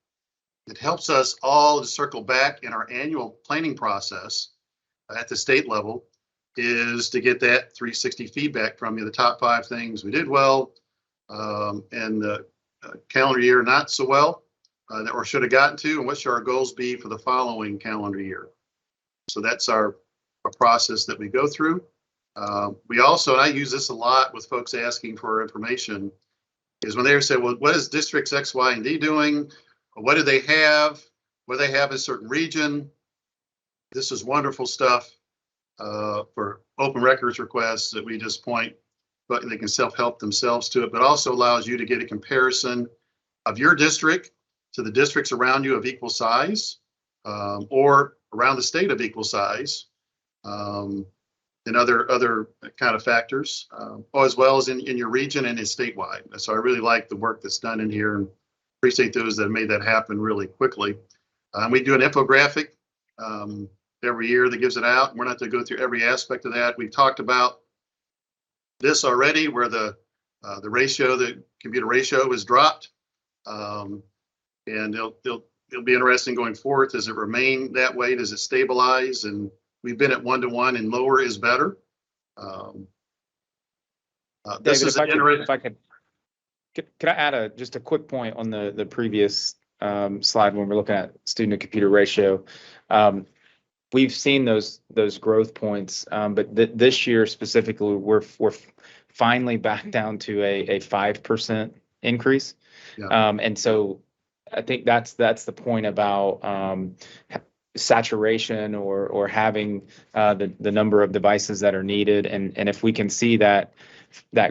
it helps us all to circle back in our annual planning process at the state level, is to get that 360 feedback from you, the top 5 things we did well, and the calendar year not so well, or should have gotten to, and what should our goals be for the following calendar year. So that's our process that we go through. We also, and I use this a lot with folks asking for information, is when they say, well, what is districts X, Y, and D doing? What do they have? What do they have in a certain region? This is wonderful stuff for open records requests that we just point, but they can self-help themselves to it, but also allows you to get a comparison of your district to the districts around you of equal size, or around the state of equal size, and other kind of factors, as well as in your region and in statewide. So I really like the work that's done in here, and appreciate those that made that happen really quickly. We do an infographic every year that gives it out. We're not going to go through every aspect of that. We've talked about this already, where the ratio, the computer ratio is dropped. And it'll be interesting going forward. Does it remain that way? Does it stabilize? And we've been at 1-to-1, and lower is better. This David, is if I could I add just a quick point on the previous slide when we're looking at student to computer ratio. We've seen those growth points, but this year specifically, we're finally back down to a 5% increase. Yeah. And so I think that's the point about saturation or having the number of devices that are needed. And if we can see that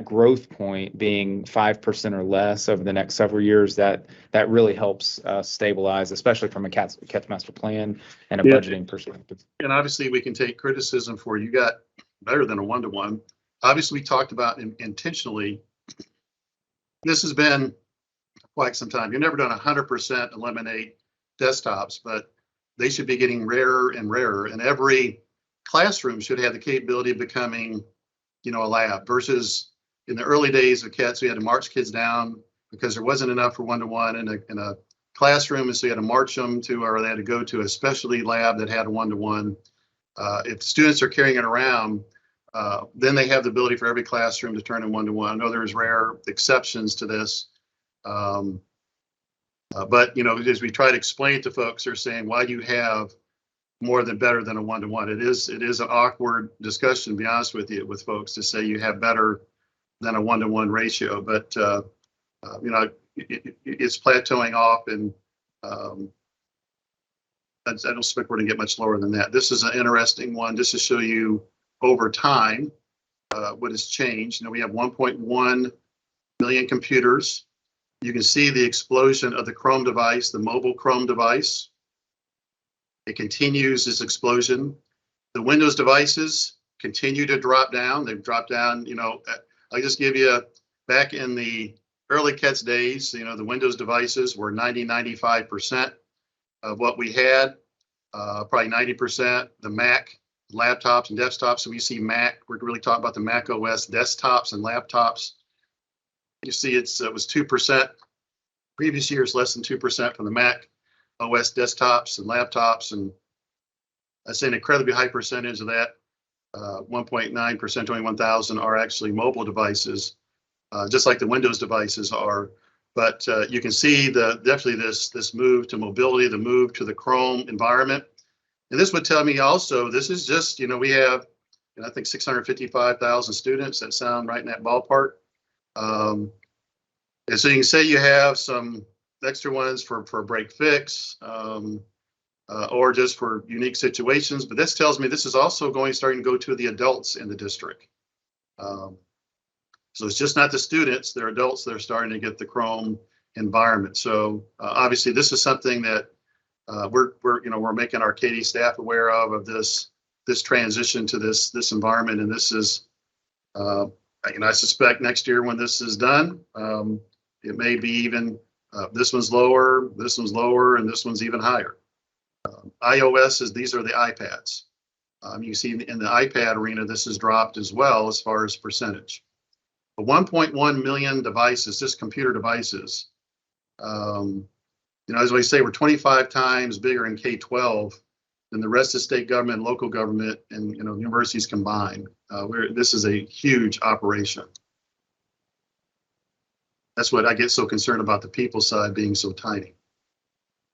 growth point being 5% or less over the next several years, that really helps stabilize, especially from a catch master plan and a budgeting perspective. And obviously we can take criticism for, you got better than a 1-to-1. Obviously we talked about intentionally, this has been quite some time. You've never done 100% eliminate desktops, but they should be getting rarer and rarer, and every classroom should have the capability of becoming, a lab, versus in the early days of CATS, we had to march kids down because there wasn't enough for 1-to-1 in a classroom, and so you had to march them to, or they had to go to a specialty lab that had a 1-to-1. If students are carrying it around, then they have the ability for every classroom to turn in 1-to-1. I know there's rare exceptions to this. But as we try to explain to folks, they're saying, why do you have more than better than a 1-to-1? It is an awkward discussion, to be honest with you, with folks, to say you have better than a 1-to-1 ratio, but it's plateauing off, and I don't expect we're going to get much lower than that. This is an interesting one just to show you over time what has changed. We have 1.1 million computers. You can see the explosion of the Chrome device, the mobile Chrome device. It continues this explosion. The Windows devices continue to drop down. They've dropped down, I'll just give you, back in the early CATS days, the Windows devices were 95% of what we had, probably 90%. The Mac laptops and desktops, so we see Mac, we're really talking about the Mac OS desktops and laptops. You see it was 2%. Previous years, less than 2% from the Mac OS desktops and laptops, and I'd say an incredibly high percentage of that, 1.9%, 21,000, are actually mobile devices, just like the Windows devices are. But you can see definitely this move to mobility, the move to the Chrome environment. And this would tell me also, this is just, we have, I think 655,000 students that sound right in that ballpark. And so you can say you have some extra ones for break fix, or just for unique situations, but this tells me this is also starting to go to the adults in the district. So it's just not the students, they're adults that are starting to get the Chrome environment. So obviously this is something that we're making our KD staff aware of this transition to this environment. And this is, I suspect next year when this is done, it may be even, this one's lower, and this one's even higher. iOS these are the iPads. You see in the iPad arena, this has dropped as well as far as percentage. But 1.1 million devices, just computer devices. As we say, we're 25 times bigger in K-12 than the rest of state government, local government, and universities combined. This is a huge operation. That's what I get so concerned about, the people side being so tiny.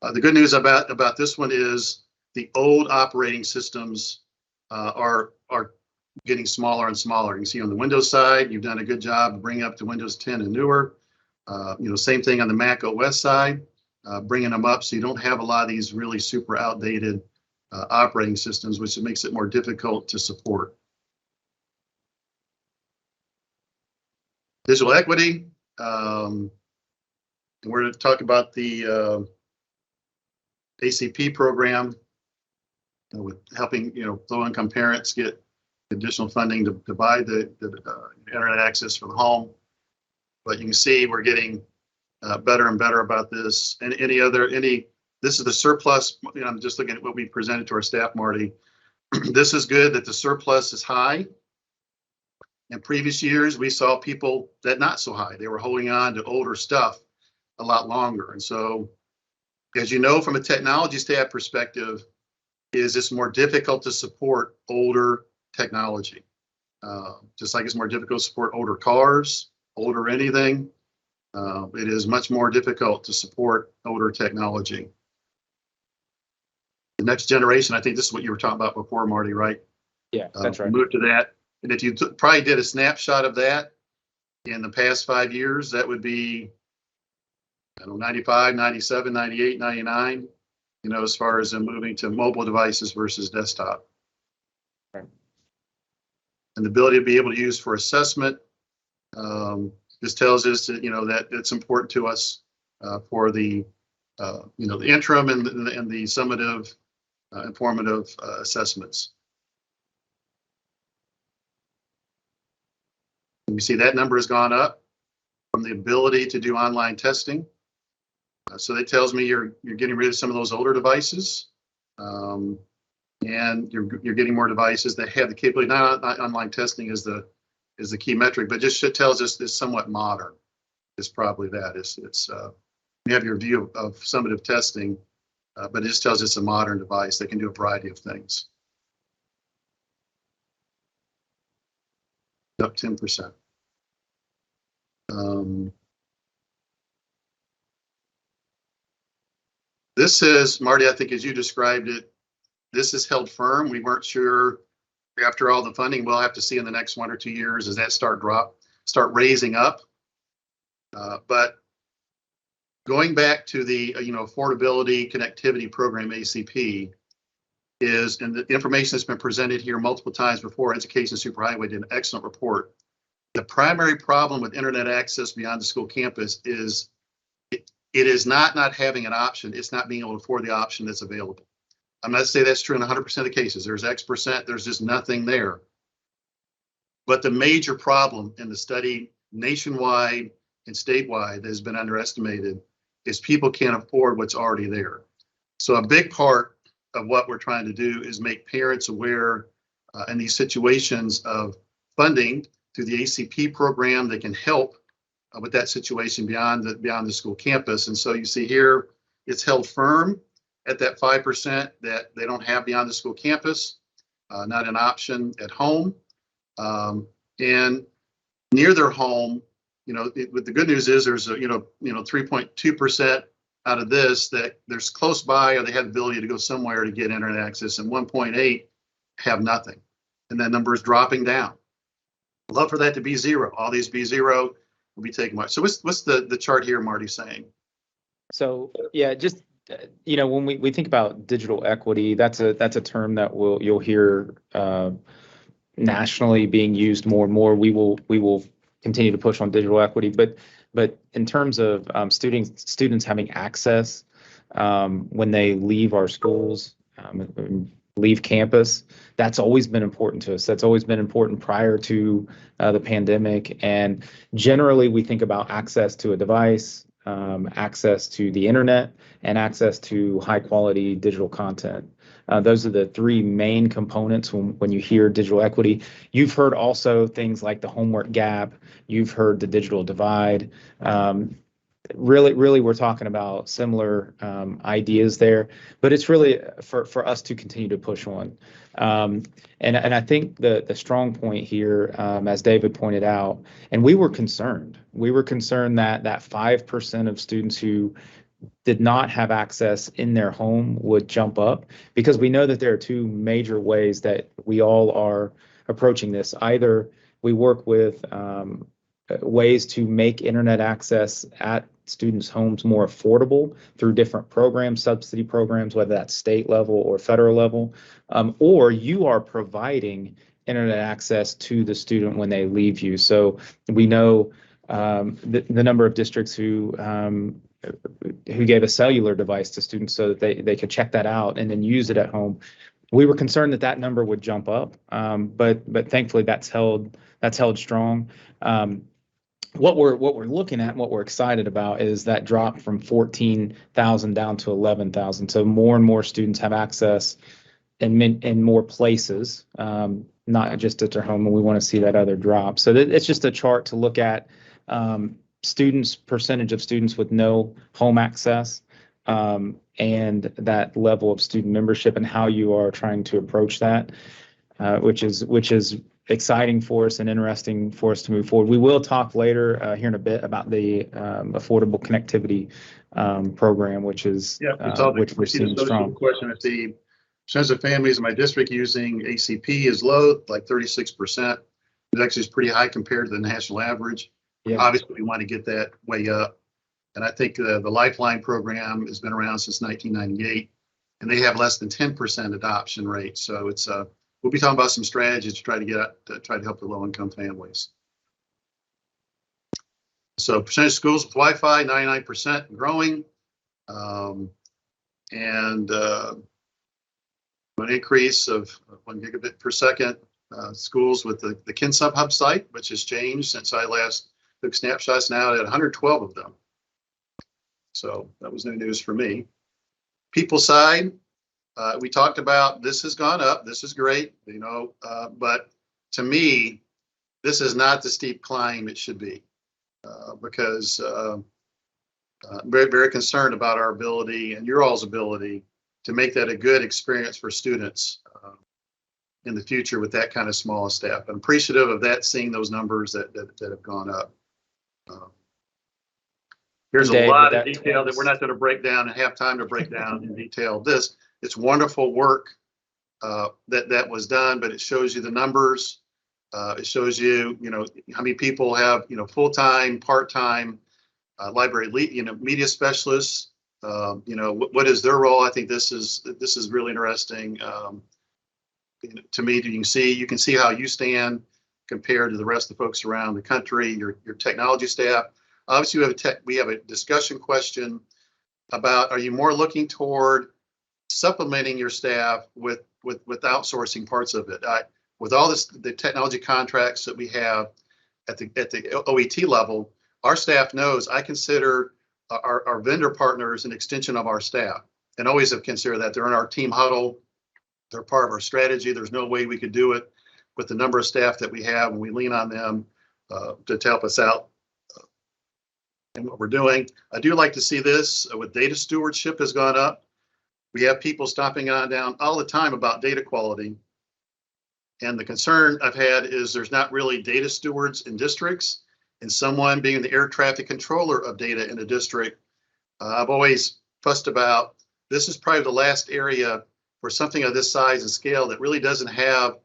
The good news about this one is the old operating systems are getting smaller and smaller. You can see on the Windows side, you've done a good job bringing up to Windows 10 and newer. Same thing on the Mac OS side, bringing them up so you don't have a lot of these really super outdated operating systems, which makes it more difficult to support. Digital equity. And we're going to talk about the ACP program with helping low-income parents get additional funding to buy the internet access for the home. But you can see we're getting better and better about this. And this is the surplus. I'm just looking at what we presented to our staff, Marty. This is good that the surplus is high. In previous years, we saw people that not so high. They were holding on to older stuff a lot longer. And so, as you know, from a technology staff perspective, it's more difficult to support older technology. Just like it's more difficult to support older cars, older anything. It is much more difficult to support older technology. The next generation, I think this is what you were talking about before, Marty, right? Yeah, that's right. Move to that. And if you probably did a snapshot of that in the past 5 years, that would be, 95, 97, 98, 99, as far as moving to mobile devices versus desktop. Right. And the ability to be able to use for assessment. This tells us that, that it's important to us for the, the interim and the summative, informative assessments. You see that number has gone up from the ability to do online testing. So that tells me you're getting rid of some of those older devices, and you're getting more devices that have the capability. Not online testing is the key metric, but just tells us it's somewhat modern. It's probably that. It's you have your view of summative testing, but it just tells us it's a modern device that can do a variety of things. Up 10%. This is, Marty, I think as you described it, this is held firm. We weren't sure after all the funding, we'll have to see in the next 1 or 2 years as that start raising up. But going back to the affordability connectivity program, ACP, and the information that's been presented here multiple times before. Education Superhighway did an excellent report. The primary problem with internet access beyond the school campus is it is not having an option. It's not being able to afford the option that's available. I'm not saying that's true in 100% of the cases. There's X%. There's just nothing there. But the major problem in the study nationwide and statewide that has been underestimated is people can't afford what's already there. So a big part of what we're trying to do is make parents aware in these situations of funding through the ACP program that can help with that situation beyond the school campus. And so you see here, it's held firm at that 5% that they don't have beyond the school campus, not an option at home. And near their home, the good news is there's 3.2% out of this that there's close by, or they have the ability to go somewhere to get internet access, and 1.8 have nothing. And that number is dropping down. I'd love for that to be zero. All these be zero will be taken away. So what's the chart here, Marty, saying? So yeah, just when we think about digital equity, that's a term that you'll hear nationally being used more and more. We will continue to push on digital equity, but in terms of students having access when they leave our schools, leave campus, that's always been important to us. That's always been important prior to the pandemic. And generally, we think about access to a device, access to the internet, and access to high quality digital content. Those are the three main components when you hear digital equity. You've heard also things like the homework gap. You've heard the digital divide. Really, we're talking about similar ideas there, but it's really for us to continue to push on. And I think the strong point here, as David pointed out, and we were concerned that 5% of students who did not have access in their home would jump up, because we know that there are two major ways that we all are approaching this. Either we work with ways to make internet access at students' homes more affordable through different programs, subsidy programs, whether that's state level or federal level, or you are providing internet access to the student when they leave you. So we know the number of districts who gave a cellular device to students so that they could check that out and then use it at home. We were concerned that that number would jump up, but thankfully that's held strong. What we're looking at, what we're excited about, is that drop from 14,000 down to 11,000. So more and more students have access in more places, not just at their home, and we want to see that other drop. So it's just a chart to look at percentage of students with no home access, and that level of student membership and how you are trying to approach that, which is exciting for us and interesting for us to move forward. We will talk later here in a bit about the affordable connectivity program, which we're seeing strong. Question: if the percentage of families in my district using ACP is low, like 36%, it actually is pretty high compared to the national average. Yeah. Obviously, we want to get that way up. And I think the Lifeline program has been around since 1998, and they have less than 10% adoption rate. So it's we'll be talking about some strategies to try to help the low-income families. So percentage of schools with Wi-Fi, 99% and growing, and an increase of 1 gigabit per second. Schools with the Kinsub Hub site, which has changed since I last took snapshots, now at 112 of them. So that was new news for me. People side, we talked about, this has gone up. This is great, but to me, this is not the steep climb it should be, because I'm very, very concerned about our ability and your all's ability to make that a good experience for students in the future with that kind of small staff. I'm appreciative of that, seeing those numbers that have gone up. Here's a lot of detail that we're not going to break down and have time to break down in detail. It's wonderful work that was done, but it shows you the numbers. It shows you, how many people have, full-time, part-time, library media specialists. What is their role? I think this is really interesting. To me, you can see how you stand compared to the rest of the folks around the country, your technology staff. Obviously, we have a discussion question about, are you more looking toward supplementing your staff with outsourcing parts of it? With all the technology contracts that we have at the OET level, our staff knows I consider our vendor partners an extension of our staff, and always have considered that. They're in our team huddle. They're part of our strategy. There's no way we could do it with the number of staff that we have, and we lean on them to help us out in what we're doing. I do like to see this with data stewardship has gone up. We have people stopping on down all the time about data quality. And the concern I've had is there's not really data stewards in districts, and someone being the air traffic controller of data in a district. I've always fussed about, this is probably the last area for something of this size and scale that really doesn't have,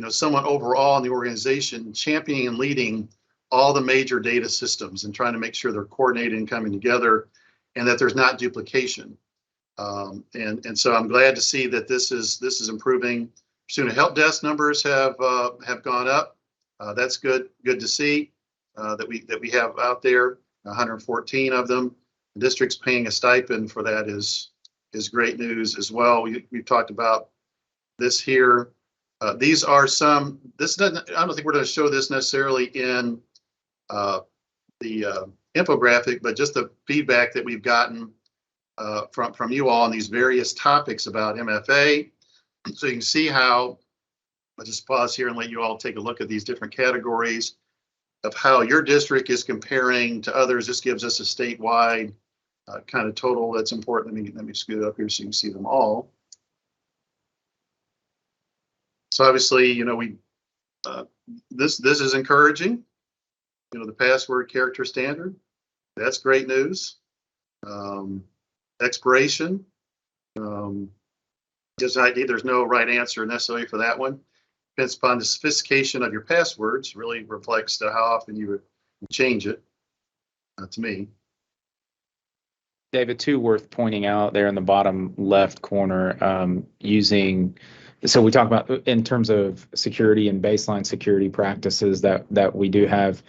someone overall in the organization championing and leading all the major data systems and trying to make sure they're coordinated and coming together, and that there's not duplication. And so I'm glad to see that this is improving. Student help desk numbers have gone up. That's good to see that we have out there, 114 of them. The district's paying a stipend for that is great news as well. We've talked about this here. These are some. I don't think we're going to show this necessarily in the infographic, but just the feedback that we've gotten from you all on these various topics about MFA. So you can see how, I'll just pause here and let you all take a look at these different categories of how your district is comparing to others. This gives us a statewide kind of total that's important. Let me scoot it up here so you can see them all. So obviously, this is encouraging. The password character standard, that's great news. Expiration, just ID, there's no right answer necessarily for that one. depends upon the sophistication of your passwords, really reflects to how often you would change it, to me. David, too, worth pointing out there in the bottom left corner, so we talk about in terms of security and baseline security practices that we do have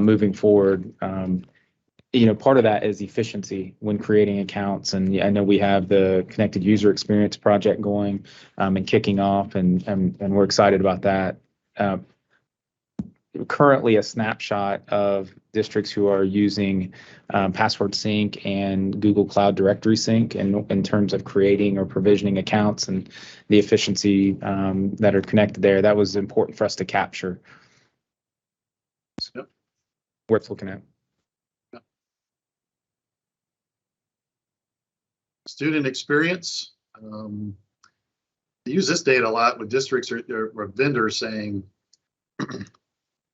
moving forward. Part of that is efficiency when creating accounts. And I know we have the connected user experience project going and kicking off, and we're excited about that. Currently, a snapshot of districts who are using Password Sync and Google Cloud Directory Sync in terms of creating or provisioning accounts and the efficiency that are connected there. That was important for us to capture. Yep. Worth looking at. Student experience. They use this data a lot with districts or vendors saying,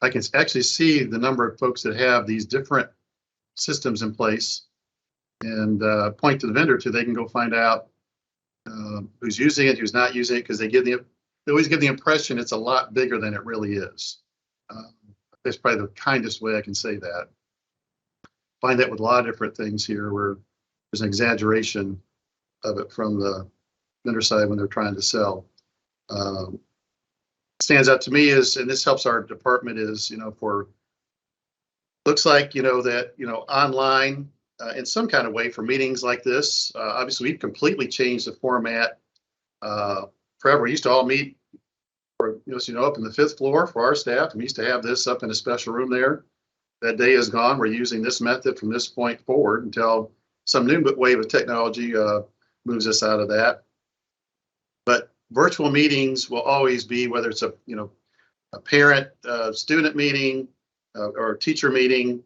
I can actually see the number of folks that have these different systems in place and point to the vendor they can go find out who's using it, who's not using it, because they always give the impression it's a lot bigger than it really is. That's probably the kindest way I can say that. Find that with a lot of different things here where there's an exaggeration of it from the vendor side when they're trying to sell. Stands out to me is, and this helps our department, is, looks like, that, online in some kind of way for meetings like this. Obviously, we've completely changed the format. Forever, we used to all meet up in the 5th floor for our staff. We used to have this up in a special room there. That day is gone. We're using this method from this point forward until some new wave of technology moves us out of that. But virtual meetings will always be, whether it's a parent student meeting or a teacher meeting,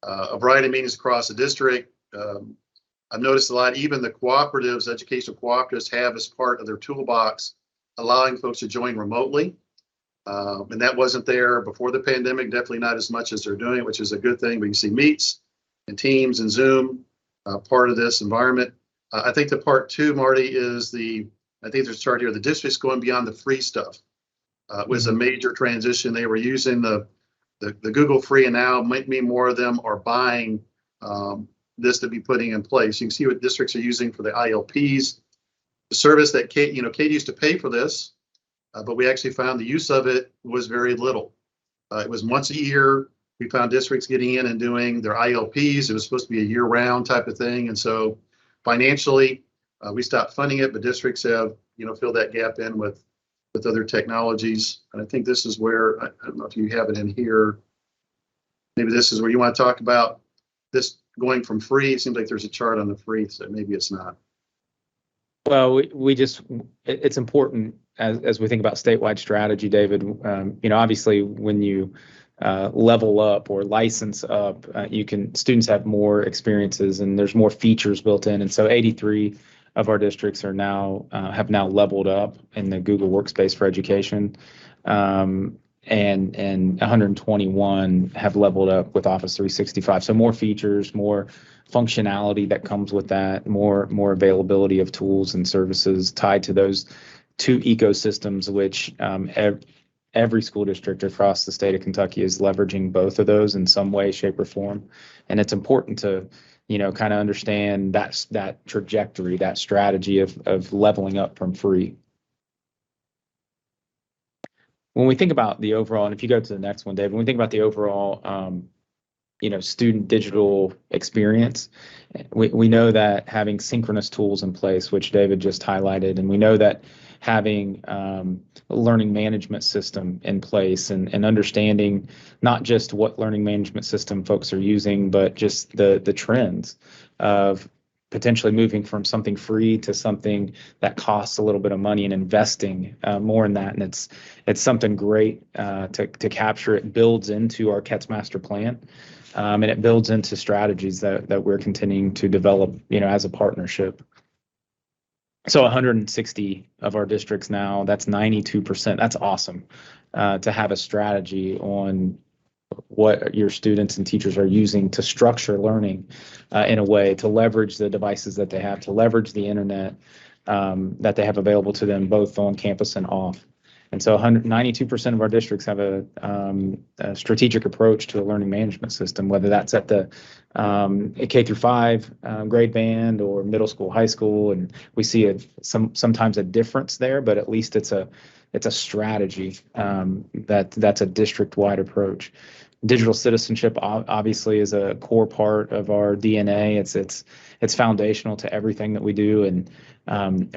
a variety of meetings across the district. I've noticed a lot, even the cooperatives, educational cooperatives have as part of their toolbox allowing folks to join remotely. And that wasn't there before the pandemic, definitely not as much as they're doing, which is a good thing. We can see Meets and Teams and Zoom part of this environment. I think the part two, Marty, is I think there's a chart here, the district's going beyond the free stuff. It was a major transition. They were using the Google free, and now maybe more of them are buying this to be putting in place. You can see what districts are using for the ILPs. The service that Kate used to pay for this, but we actually found the use of it was very little. It was once a year. We found districts getting in and doing their ILPs. It was supposed to be a year-round type of thing, and so financially, we stopped funding it, but districts have, filled that gap in with other technologies. And I think this is where, I don't know if you have it in here. Maybe this is where you want to talk about this going from free. It seems like there's a chart on the free, so maybe it's not. Well, it's important as we think about statewide strategy, David. Obviously when you level up or license up, students have more experiences and there's more features built in. And so 83 of our districts have now leveled up in the Google Workspace for Education, and 121 have leveled up with Office 365. So more features, more functionality that comes with that, more availability of tools and services tied to those two ecosystems, which every school district across the state of Kentucky is leveraging both of those in some way, shape, or form. And it's important to kind of understand that trajectory, that strategy of leveling up from free. When we think about the overall, and if you go to the next one, Dave, when we think about the overall, student digital experience, we know that having synchronous tools in place, which David just highlighted, and we know that having a learning management system in place and understanding not just what learning management system folks are using, but just the trends of potentially moving from something free to something that costs a little bit of money and investing more in that. And it's something great to capture. It builds into our KETS master plan, and it builds into strategies that we're continuing to develop, as a partnership. So 160 of our districts now, that's 92%. That's awesome to have a strategy on what your students and teachers are using to structure learning in a way, to leverage the devices that they have, to leverage the internet that they have available to them both on campus and off. And so 92% of our districts have a strategic approach to a learning management system, whether that's at the K through 5 grade band or middle school, high school. And we see sometimes a difference there, but at least it's a strategy that's a district-wide approach. Digital citizenship obviously is a core part of our DNA. It's foundational to everything that we do. And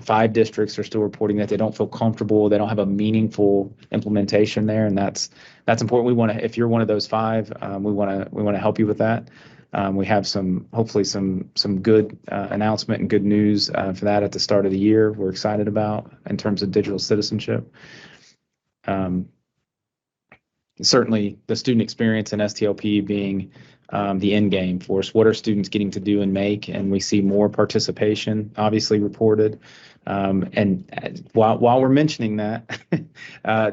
5 districts are still reporting that they don't feel comfortable. They don't have a meaningful implementation there, and that's important. We want to, if you're one of those 5, we want to help you with that. We have hopefully some good announcement and good news for that at the start of the year. We're excited about in terms of digital citizenship. Certainly the student experience and STLP being the end game for us. What are students getting to do and make? And we see more participation obviously reported. And while we're mentioning that,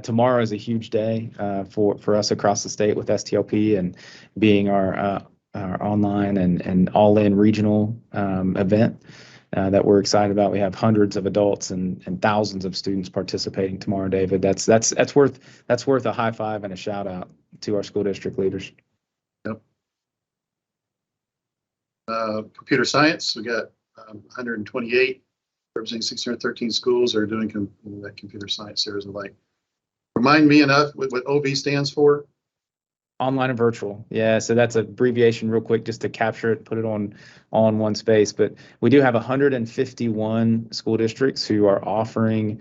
tomorrow is a huge day for us across the state with STLP and being our online and all-in regional event that we're excited about. We have hundreds of adults and thousands of students participating tomorrow, David. That's worth a high five and a shout out to our school district leaders. Yep. Computer science, we got 128 representing 613 schools are doing that computer science series. Like, remind me enough what OV stands for. Online and virtual. Yeah, so that's an abbreviation real quick just to capture it, put it on one space. But we do have 151 school districts who are offering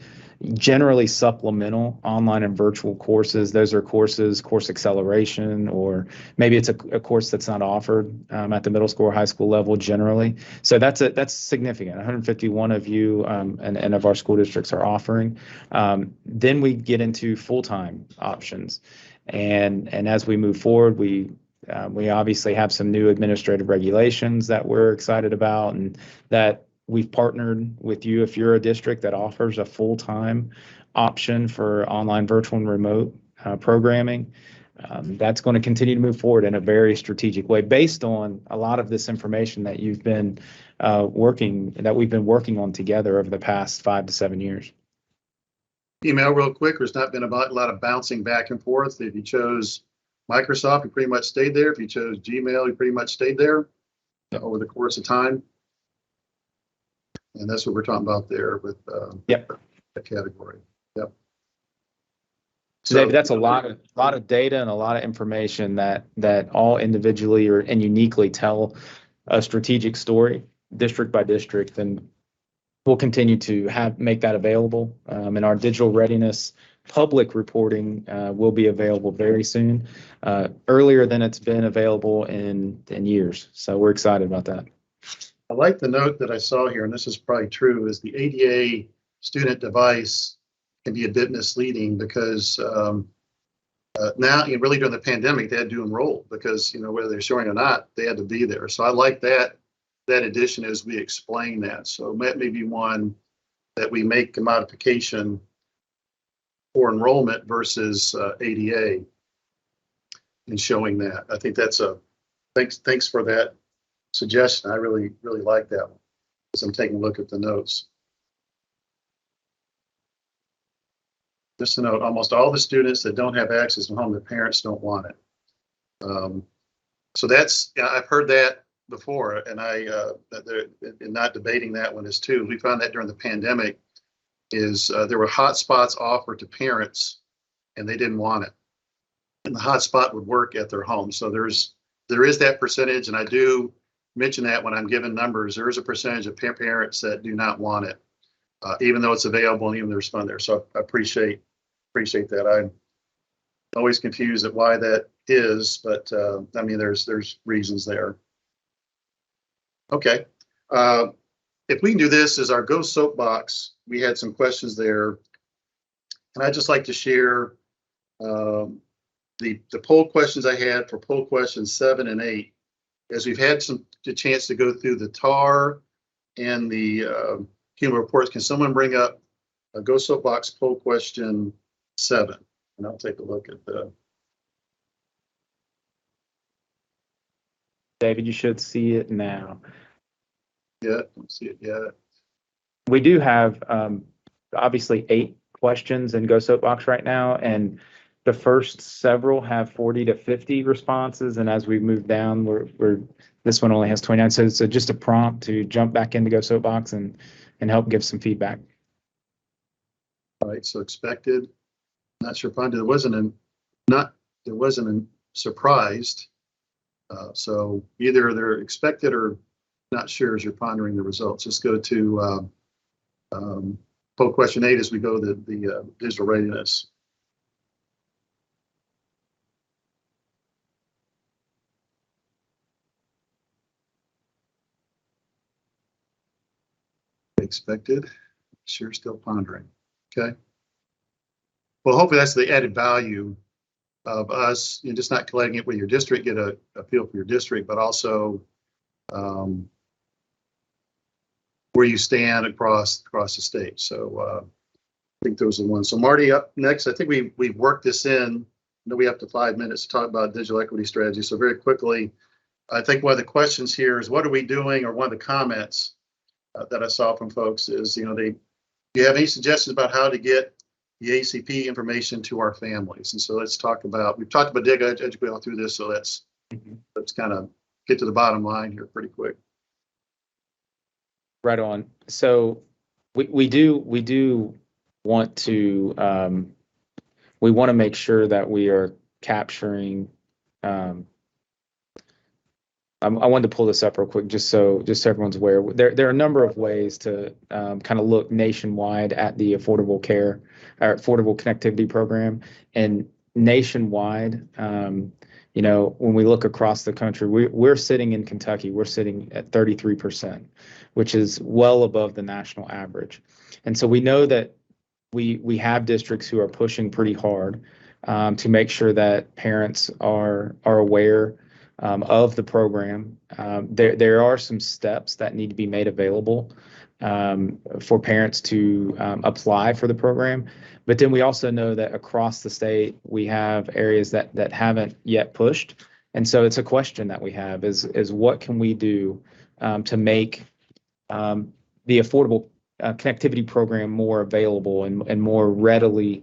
generally supplemental online and virtual courses. Those are course acceleration, or maybe it's a course that's not offered at the middle school or high school level generally. So that's significant. 151 of you and of our school districts are offering. Then we get into full-time options. And as we move forward, we obviously have some new administrative regulations that we're excited about, and that we've partnered with you. If you're a district that offers a full-time option for online, virtual, and remote programming, that's going to continue to move forward in a very strategic way based on a lot of this information that we've been working on together over the past 5 to 7 years. Email real quick. There's not been a lot of bouncing back and forth. If you chose Microsoft, you pretty much stayed there. If you chose Gmail, you pretty much stayed there over the course of time. And that's what we're talking about there with Yep. that category. Yep. So David, that's a lot of data and a lot of information that all individually and uniquely tell a strategic story, district by district, and we'll continue to make that available. And our digital readiness public reporting will be available very soon, earlier than it's been available in years. So we're excited about that. I like the note that I saw here, and this is probably true, is the ADA student device can be a bit misleading because now, really during the pandemic, they had to enroll because, whether they're showing or not, they had to be there. So I like that addition as we explain that. So that may be one that we make a modification for enrollment versus ADA in showing that. I think that's thanks for that suggestion. I really like that one as I'm taking a look at the notes. Just a note, almost all the students that don't have access to home, their parents don't want it. So I've heard that before, and they're not debating that one is too. We found that during the pandemic there were hotspots offered to parents and they didn't want it. And the hotspot would work at their home. So there is that percentage, and I do mention that when I'm giving numbers. There is a percentage of parents that do not want it, even though it's available and even there's fun there. So I appreciate that. I'm always confused at why that is, but there's reasons there. Okay. If we can do this as our Go Soapbox, we had some questions there. And I'd just like to share the poll questions I had for poll questions 7 and 8, as we've had the chance to go through the TAR and the human reports. Can someone bring up a Go Soapbox poll question 7? And I'll take a look at the. David, you should see it now. Yeah, don't see it yet. We do have obviously 8 questions in Go Soapbox right now, and the first several have 40 to 50 responses, and as we move down, we're this one only has 29. So it's just a prompt to jump back into Go Soapbox and help give some feedback. All right, so expected, not sure if there wasn't surprised. So either they're expected or not sure as you're pondering the results. Let's go to poll question 8 as we go to the digital readiness. Expected, sure, still pondering. Okay. Well, hopefully that's the added value of us, just not collecting it with your district, get a feel for your district, but also where you stand across the state. So I think those are the ones. So Marty, up next. I think we've worked this in. I know we have to 5 minutes to talk about digital equity strategy. So very quickly, I think one of the questions here is, what are we doing? Or one of the comments that I saw from folks is, do you have any suggestions about how to get the ACP information to our families? And so let's talk about, we've talked about educate all through this, so let's kind of get to the bottom line here pretty quick. Right on. So we do want to we want to make sure that we are capturing. I wanted to pull this up real quick, just so everyone's aware. There are a number of ways to kind of look nationwide at the Affordable Care or Affordable Connectivity Program, and nationwide. When we look across the country, we're sitting in Kentucky, we're sitting at 33%, which is well above the national average. And so we know that we have districts who are pushing pretty hard to make sure that parents are aware of the program. There are some steps that need to be made available for parents to apply for the program. But then we also know that across the state, we have areas that haven't yet pushed. And so it's a question that we have is what can we do to make the affordable connectivity program more available and more readily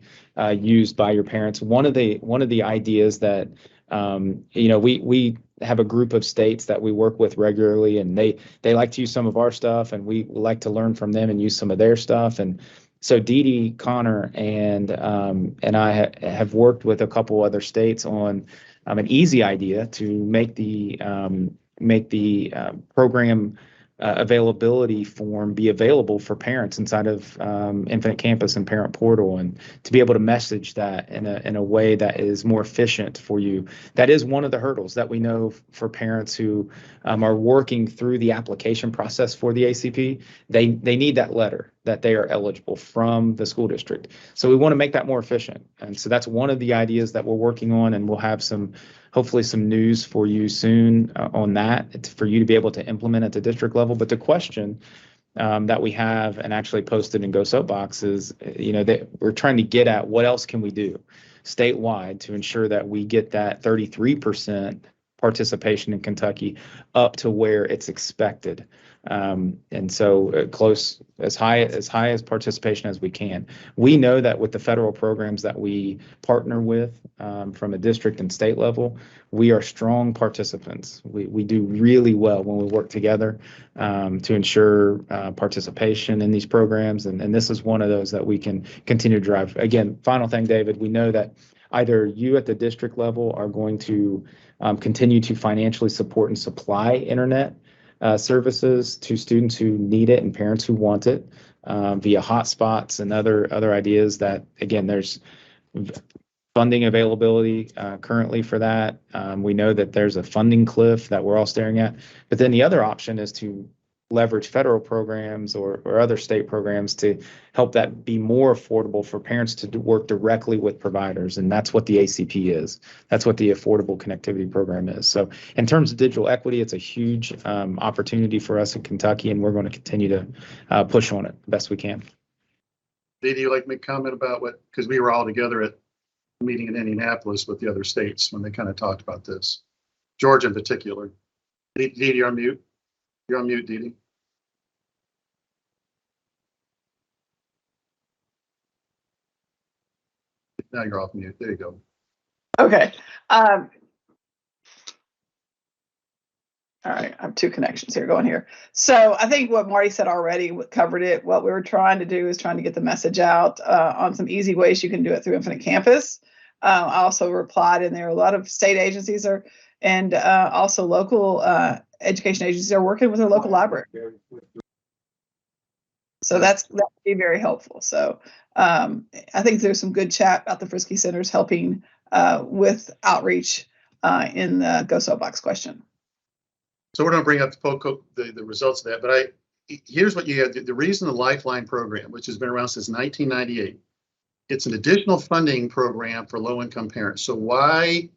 used by your parents. One of the ideas that we have a group of states that we work with regularly, and they like to use some of our stuff, and we like to learn from them and use some of their stuff. And so Dee, Connor, and I have worked with a couple other states on an easy idea to make the program availability form be available for parents inside of Infinite Campus and Parent Portal, and to be able to message that in a way that is more efficient for you. That is one of the hurdles that we know for parents who are working through the application process for the ACP. They need that letter that they are eligible from the school district. So we want to make that more efficient. And so that's one of the ideas that we're working on, and we'll have hopefully some news for you soon on that for you to be able to implement at the district level. But the question that we have and actually posted in Go Soapbox is, that we're trying to get at what else can we do statewide to ensure that we get that 33% participation in Kentucky up to where it's expected. And so close, as high as participation as we can. We know that with the federal programs that we partner with from a district and state level, we are strong participants. We do really well when we work together to ensure participation in these programs. And this is one of those that we can continue to drive. Again, final thing, David, we know that either you at the district level are going to continue to financially support and supply internet services to students who need it and parents who want it via hotspots and other ideas that, again, there's funding availability currently for that. We know that there's a funding cliff that we're all staring at. But then the other option is to leverage federal programs or other state programs to help that be more affordable for parents to work directly with providers. And that's what the ACP is. That's what the Affordable Connectivity Program is. So in terms of digital equity, it's a huge opportunity for us in Kentucky, and we're going to continue to push on it the best we can. Dee, do you like to make a comment about because we were all together at a meeting in Indianapolis with the other states when they kind of talked about this, Georgia in particular. Dee, you're on mute. You're on mute, Dee. Now you're off mute. There you go. Okay. All right, I have two connections here going here. So I think what Marty said already covered it. What we were trying to do is trying to get the message out on some easy ways you can do it through Infinite Campus. I also replied in there. A lot of state agencies are, and also local education agencies are working with their local library. So that would be very helpful. So I think there's some good chat about the Frisky Centers helping with outreach in the Go Soapbox question. So we're going to bring up the results of that. But here's what you have. The reason the Lifeline program, which has been around since 1998, it's an additional funding program for low-income parents. So why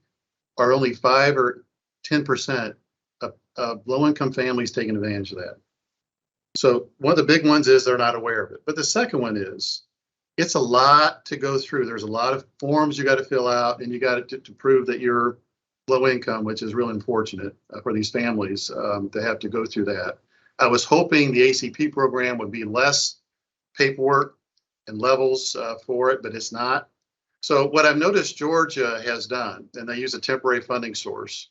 are only 5 or 10% of low-income families taking advantage of that? So one of the big ones is they're not aware of it. But the second one is it's a lot to go through. There's a lot of forms you got to fill out, and you got to prove that you're low income, which is really unfortunate for these families to have to go through that. I was hoping the ACP program would be less paperwork and levels for it, but it's not. So what I've noticed Georgia has done, and they use a temporary funding source,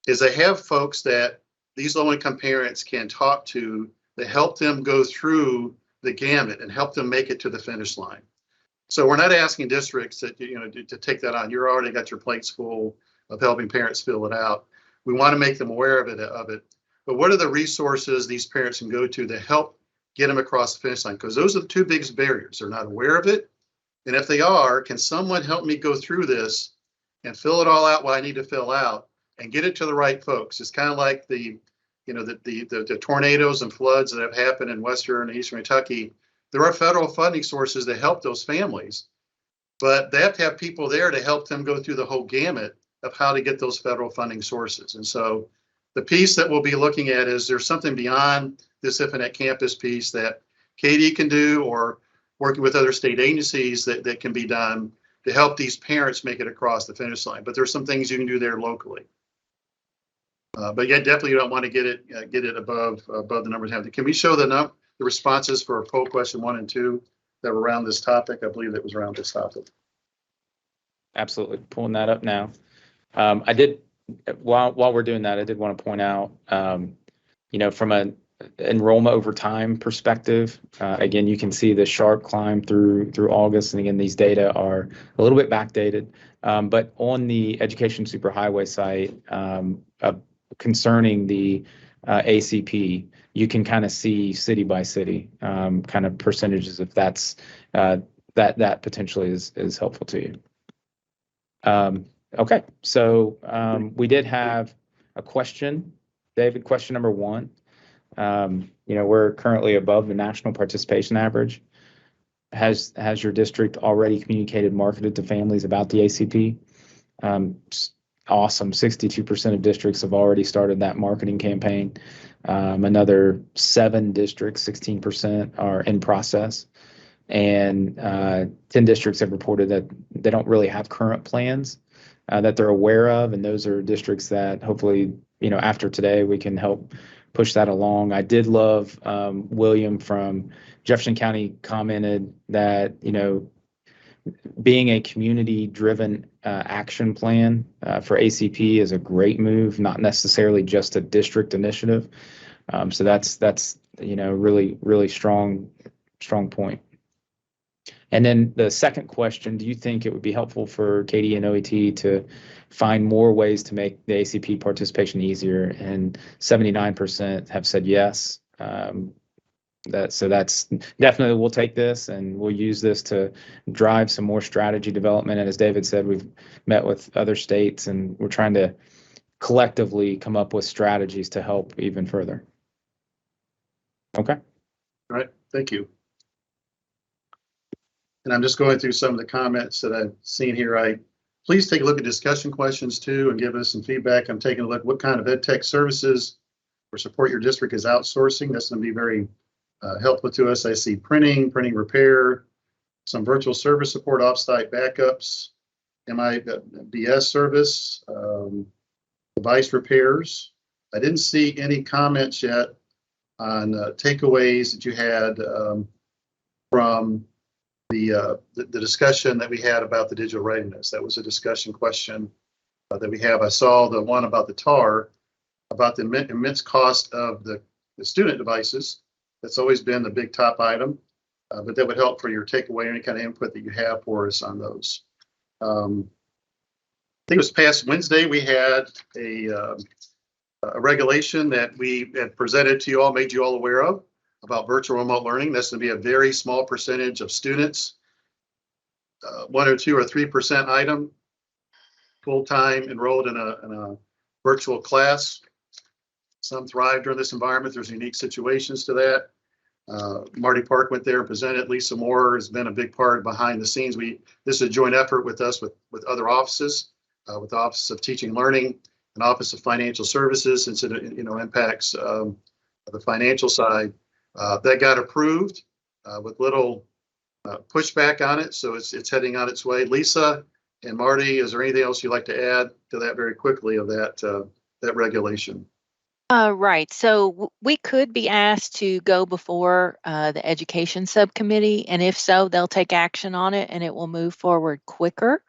is they have folks that these low income parents can talk to that help them go through the gamut and help them make it to the finish line. So we're not asking districts that, to take that on. You're already got your plates full of helping parents fill it out. We want to make them aware of it. But what are the resources these parents can go to help get them across the finish line? Because those are the two biggest barriers. They're not aware of it. And if they are, can someone help me go through this and fill it all out what I need to fill out and get it to the right folks? It's kind of like the tornadoes and floods that have happened in Western and Eastern Kentucky. There are federal funding sources to help those families, but they have to have people there to help them go through the whole gamut of how to get those federal funding sources. And so the piece that we'll be looking at is there's something beyond this Infinite Campus piece that Katie can do, or working with other state agencies that can be done to help these parents make it across the finish line. But there's some things you can do there locally. But yeah, definitely you don't want to get it above the numbers. Can we show the responses for poll question 1 and 2 that were around this topic? I believe that was around this topic. Absolutely, pulling that up now. I did, while we're doing that, I did want to point out, from an enrollment over time perspective, again, you can see the sharp climb through August. And again, these data are a little bit backdated, but on the Education Superhighway site, concerning the ACP, you can kind of see city by city kind of percentages, if that's that potentially is helpful to you. Okay, so we did have a question, David. Question number 1. We're currently above the national participation average. Has your district already communicated, marketed to families about the ACP? Awesome. 62% of districts have already started that marketing campaign. Another 7 districts, 16%, are in process. And 10 districts have reported that they don't really have current plans that they're aware of. And those are districts that hopefully, after today, we can help push that along. I did love William from Jefferson County commented that, being a community-driven action plan for ACP is a great move, not necessarily just a district initiative. So that's really, really strong point. And then the second question, do you think it would be helpful for Katie and OET to find more ways to make the ACP participation easier? And 79% have said yes. So that's definitely, we'll take this and we'll use this to drive some more strategy development. And as David said, we've met with other states and we're trying to collectively come up with strategies to help even further. Okay. All right. Thank you. And I'm just going through some of the comments that I've seen here. Please take a look at discussion questions too and give us some feedback. I'm taking a look what kind of EdTech services or support your district is outsourcing. That's going to be very helpful to us. I see printing repair, some virtual service support, offsite backups, MIBS service, device repairs. I didn't see any comments yet on takeaways that you had from the discussion that we had about the digital readiness. That was a discussion question that we have. I saw the one about the TAR, about the immense cost of the student devices. That's always been the big top item, but that would help for your takeaway, any kind of input that you have for us on those. I think it was past Wednesday, we had a regulation that we had presented to you all, made you all aware of, about virtual remote learning. That's going to be a very small percentage of students, 1 or 2 or 3% item, full-time enrolled in a virtual class. Some thrive during this environment. There's unique situations to that. Marty Park went there and presented. Lisa Moore has been a big part behind the scenes. This is a joint effort with us, with other offices, with the Office of Teaching and Learning and Office of Financial Services, since it impacts the financial side. That got approved with little pushback on it, so it's heading on its way. Lisa and Marty, is there anything else you'd like to add to that very quickly of that regulation? Right. So we could be asked to go before the education subcommittee, and if so, they'll take action on it and it will move forward quicker.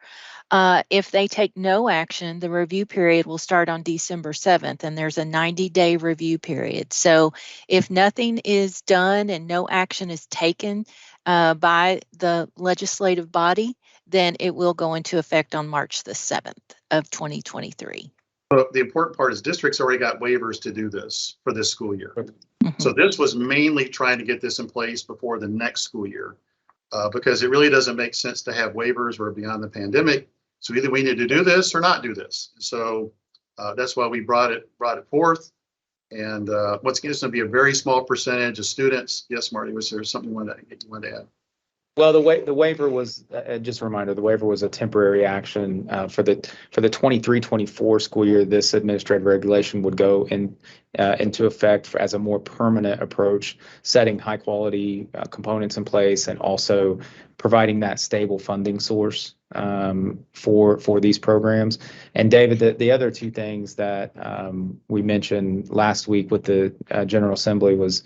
If they take no action, the review period will start on December 7th, and there's a 90-day review period. So if nothing is done and no action is taken by the legislative body, then it will go into effect on March the 7th of 2023. But the important part is districts already got waivers to do this for this school year. Mm-hmm. So this was mainly trying to get this in place before the next school year, because it really doesn't make sense to have waivers. We're beyond the pandemic. So either we need to do this or not do this. So that's why we brought it forth. And once again, it's going to be a very small percentage of students. Yes, Marty, was there something you wanted to add? Well, the waiver was just a reminder. The waiver was a temporary action for the 23-24 school year. This administrative regulation would go into effect as a more permanent approach, setting high quality components in place, and also providing that stable funding source for these programs. And David, the other two things that we mentioned last week with the General Assembly was,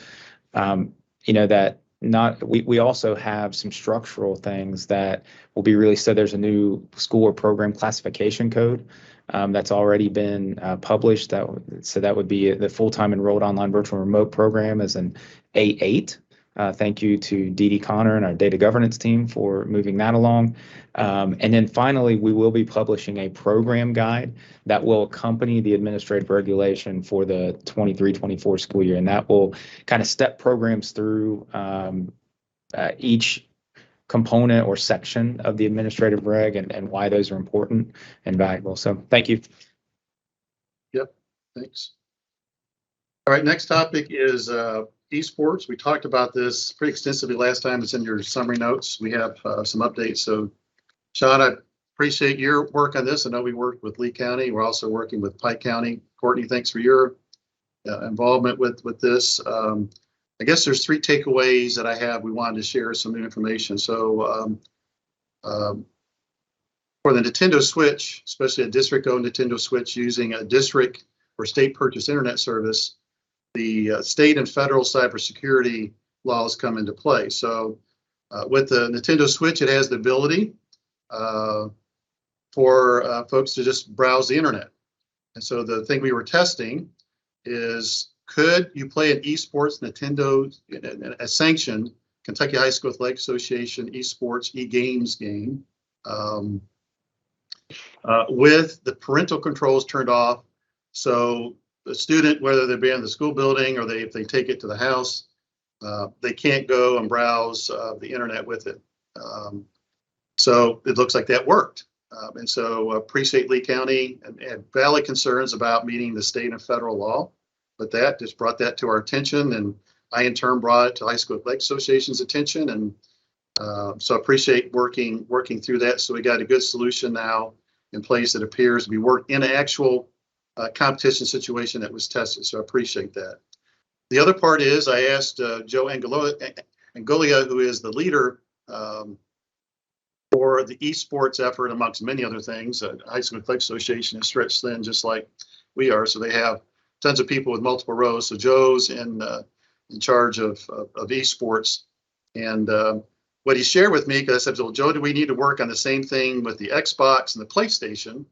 that. We also have some structural things that will be released. So there's a new school or program classification code that's already been published. So that would be the full-time enrolled online virtual remote program as an A8. Thank you to Dee Dee Connor and our data governance team for moving that along. And then finally, we will be publishing a program guide that will accompany the administrative regulation for the 23-24 school year. And that will kind of step programs through each component or section of the administrative reg and why those are important and valuable. So thank you. Yep, thanks. All right, next topic is esports. We talked about this pretty extensively last time. It's in your summary notes. We have some updates. So, Sean, I appreciate your work on this. I know we worked with Lee County. We're also working with Pike County. Courtney, thanks for your involvement with this. I guess there's 3 takeaways that I have. We wanted to share some new information. So, for the Nintendo Switch, especially a district-owned Nintendo Switch using a district or state purchase internet service, the state and federal cybersecurity laws come into play. So with the Nintendo Switch, it has the ability for folks to just browse the internet. And so the thing we were testing is, could you play an esports Nintendo, a sanctioned Kentucky High School Athletic Association esports e-games game with the parental controls turned off? So the student, whether they be in the school building or if they take it to the house, they can't go and browse the internet with it. So it looks like that worked. And so appreciate Lee County and valid concerns about meeting the state and federal law, but that just brought that to our attention, and I in turn brought it to High School Athletic Association's attention, and so I appreciate working through that. So we got a good solution now in place that appears to be worked in an actual competition situation that was tested. So I appreciate that. The other part is I asked Joe Angolia, who is the leader for the esports effort, amongst many other things. High School Athletic Association is stretched thin, just like we are. So they have tons of people with multiple roles. So Joe's in charge of esports, and what he shared with me, because I said, well, Joe, do we need to work on the same thing with the Xbox and the PlayStation,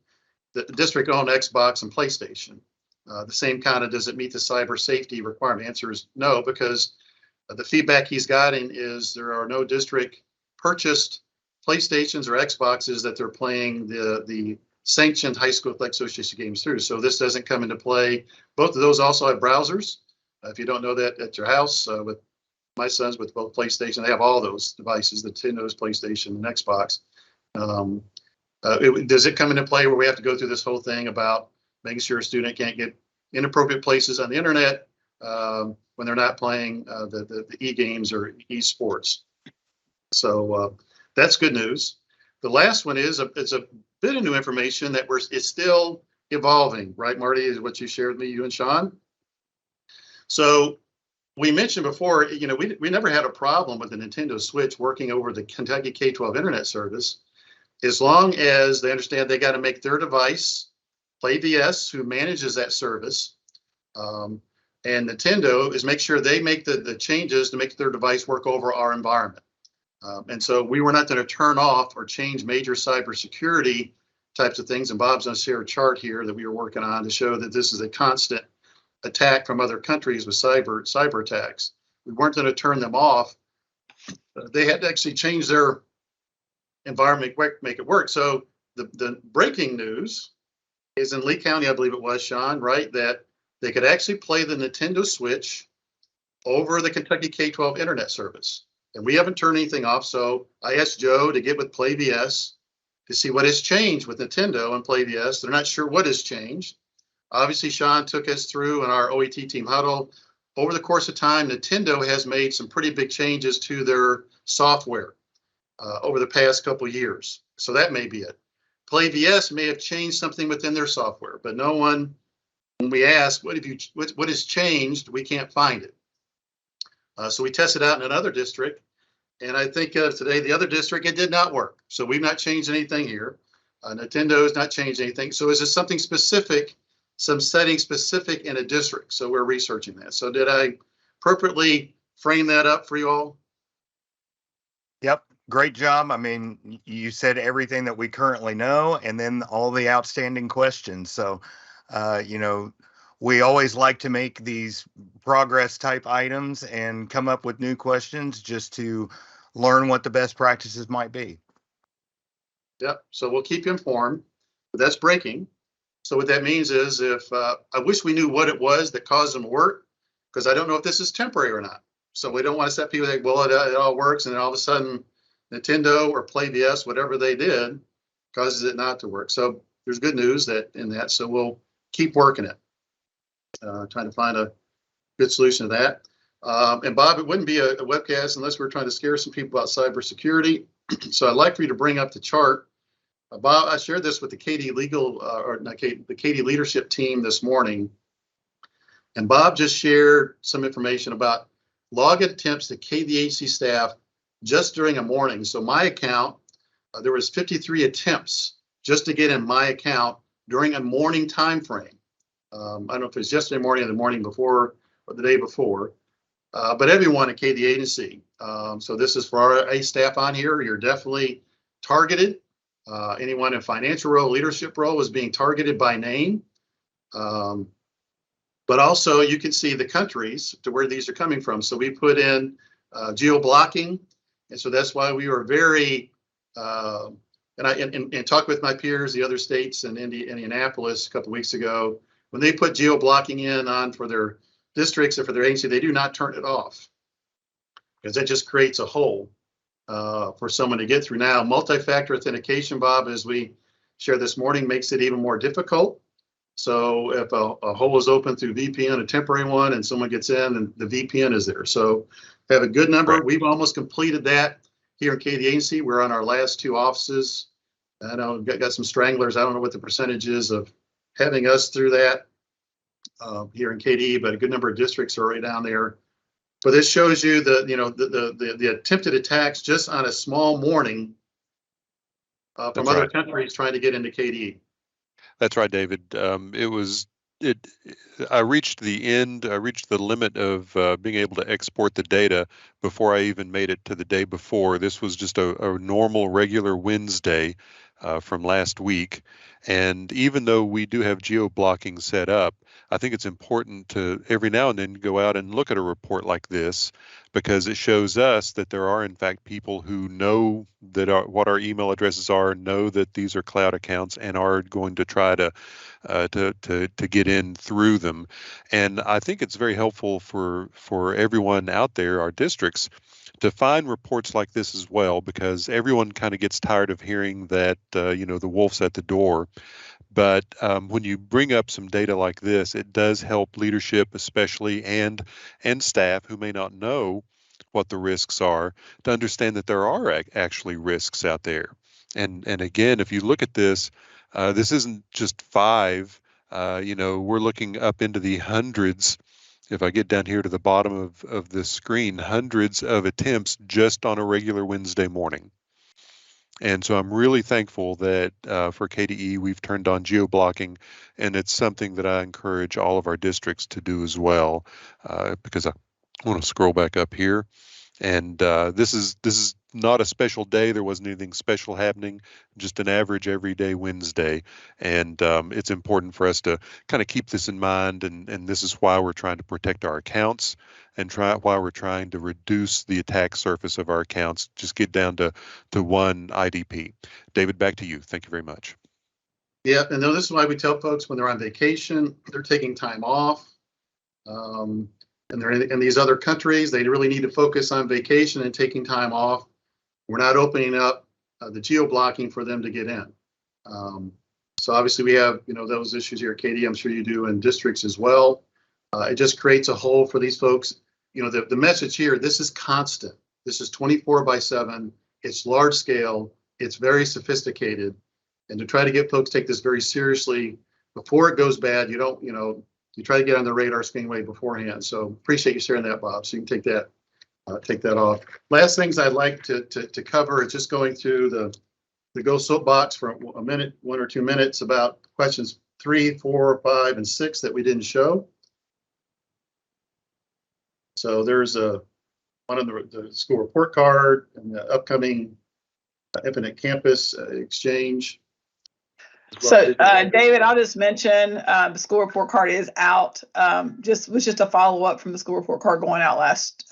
the district-owned Xbox and PlayStation? The same kind of, does it meet the cyber safety requirement? The answer is no, because the feedback he's gotten is there are no district purchased PlayStations or Xboxes that they're playing the sanctioned high school athletic association games through. So this doesn't come into play. Both of those also have browsers. If you don't know that at your house, with my sons with both PlayStation, they have all those devices, the Nintendo's, PlayStation, and Xbox. Does it come into play where we have to go through this whole thing about making sure a student can't get inappropriate places on the internet when they're not playing the e-games or e-sports? So that's good news. The last one is it's a bit of new information that it's still evolving, right, Marty, is what you shared with me, you and Sean. So we mentioned before, we never had a problem with the Nintendo Switch working over the Kentucky K-12 internet service, as long as they understand they got to make their device, PlayVS, who manages that service, and Nintendo is make sure they make the changes to make their device work over our environment. And so we were not going to turn off or change major cybersecurity types of things. And Bob's going to share a chart here that we were working on to show that this is a constant attack from other countries with cyber attacks. We weren't going to turn them off. They had to actually change their environment, make it work. So the breaking news is in Lee County, I believe it was, Sean, right, that they could actually play the Nintendo Switch over the Kentucky K-12 internet service. And we haven't turned anything off. So I asked Joe to get with PlayVS to see what has changed with Nintendo and PlayVS. They're not sure what has changed. Obviously, Sean took us through in our OET team huddle. Over the course of time, Nintendo has made some pretty big changes to their software over the past couple of years. So that may be it. PlayVS may have changed something within their software, but no one, when we ask, what has changed, we can't find it. So we tested out in another district, and I think today the other district, it did not work. So we've not changed anything here. Nintendo has not changed anything. So is it something specific, some setting specific in a district? So we're researching that. So did I appropriately frame that up for you all? Yep. Great job. I mean, you said everything that we currently know and then all the outstanding questions. So, we always like to make these progress type items and come up with new questions just to learn what the best practices might be. Yep. So we'll keep you informed. But that's breaking. So what that means is if I wish we knew what it was that caused them to work, because I don't know if this is temporary or not. So we don't want to set people like, well, it all works, and then all of a sudden Nintendo or PlayVS, whatever they did, causes it not to work. So there's good news in that. So we'll keep working it, trying to find a good solution to that. And Bob, it wouldn't be a webcast unless we're trying to scare some people about cybersecurity. So I'd like for you to bring up the chart. Bob, I shared this with the KD the KD leadership team this morning. And Bob just shared some information about login attempts to KDHC staff just during a morning. So my account, there was 53 attempts just to get in my account during a morning time frame. I don't know if it was yesterday morning or the morning before or the day before, but everyone at KD agency. So this is for our A staff on here. You're definitely targeted. Anyone in financial role, leadership role is being targeted by name. But also you can see the countries to where these are coming from. So we put in geo-blocking. And so that's why we were very, and talked with my peers, the other states in Indianapolis a couple of weeks ago, when they put geo-blocking on for their districts or for their agency, they do not turn it off because that just creates a hole for someone to get through. Now, multi-factor authentication, Bob, as we shared this morning, makes it even more difficult. So if a hole is open through VPN, a temporary one, and someone gets in, and the VPN is there. So we have a good number. Right. We've almost completed that here in KD agency. We're on our last 2 offices. I know got some stranglers. I don't know what the percentage is of having us through that here in KD, but a good number of districts are right down there. But this shows you the attempted attacks just on a small morning from other countries trying to get into KD. That's right, David. It was I reached the end. I reached the limit of being able to export the data before I even made it to the day before. This was just a normal, regular Wednesday from last week. And even though we do have geo blocking set up, I think it's important to every now and then go out and look at a report like this, because it shows us that there are in fact people who know that what our email addresses are, know that these are cloud accounts, and are going to try to get in through them. And I think it's very helpful for everyone out there, our districts, to find reports like this as well, because everyone kind of gets tired of hearing that the wolf's at the door. But when you bring up some data like this, it does help leadership, especially, and staff who may not know what the risks are, to understand that there are actually risks out there. And again, if you look at this, this isn't just 5. We're looking up into the hundreds. If I get down here to the bottom of the screen, hundreds of attempts just on a regular Wednesday morning. And so I'm really thankful that for KDE, we've turned on geo-blocking, and it's something that I encourage all of our districts to do as well, because I want to scroll back up here. And this is not a special day. There wasn't anything special happening, just an average everyday Wednesday. And it's important for us to kind of keep this in mind. And this is why we're trying to protect our accounts, and why we're trying to reduce the attack surface of our accounts, just get down to one IDP. David, back to you. Thank you very much. Yeah, and this is why we tell folks when they're on vacation, they're taking time off. And they're in these other countries, they really need to focus on vacation and taking time off. We're not opening up the geo-blocking for them to get in. So obviously we have, those issues here at KD, I'm sure you do in districts as well. It just creates a hole for these folks. The message here, this is constant. This is 24/7. It's large scale. It's very sophisticated. And to try to get folks to take this very seriously before it goes bad, you try to get on the radar screen way beforehand. So appreciate you sharing that, Bob. So you can take that off. Last things I'd like to cover is just going through the Go Soapbox for a minute, 1 or 2 minutes, about questions 3, 4, 5, and 6 that we didn't show. So there's one on the school report card and the upcoming Infinite Campus exchange. So, David, I'll just mention the school report card is out. Just a follow up from the school report card going out last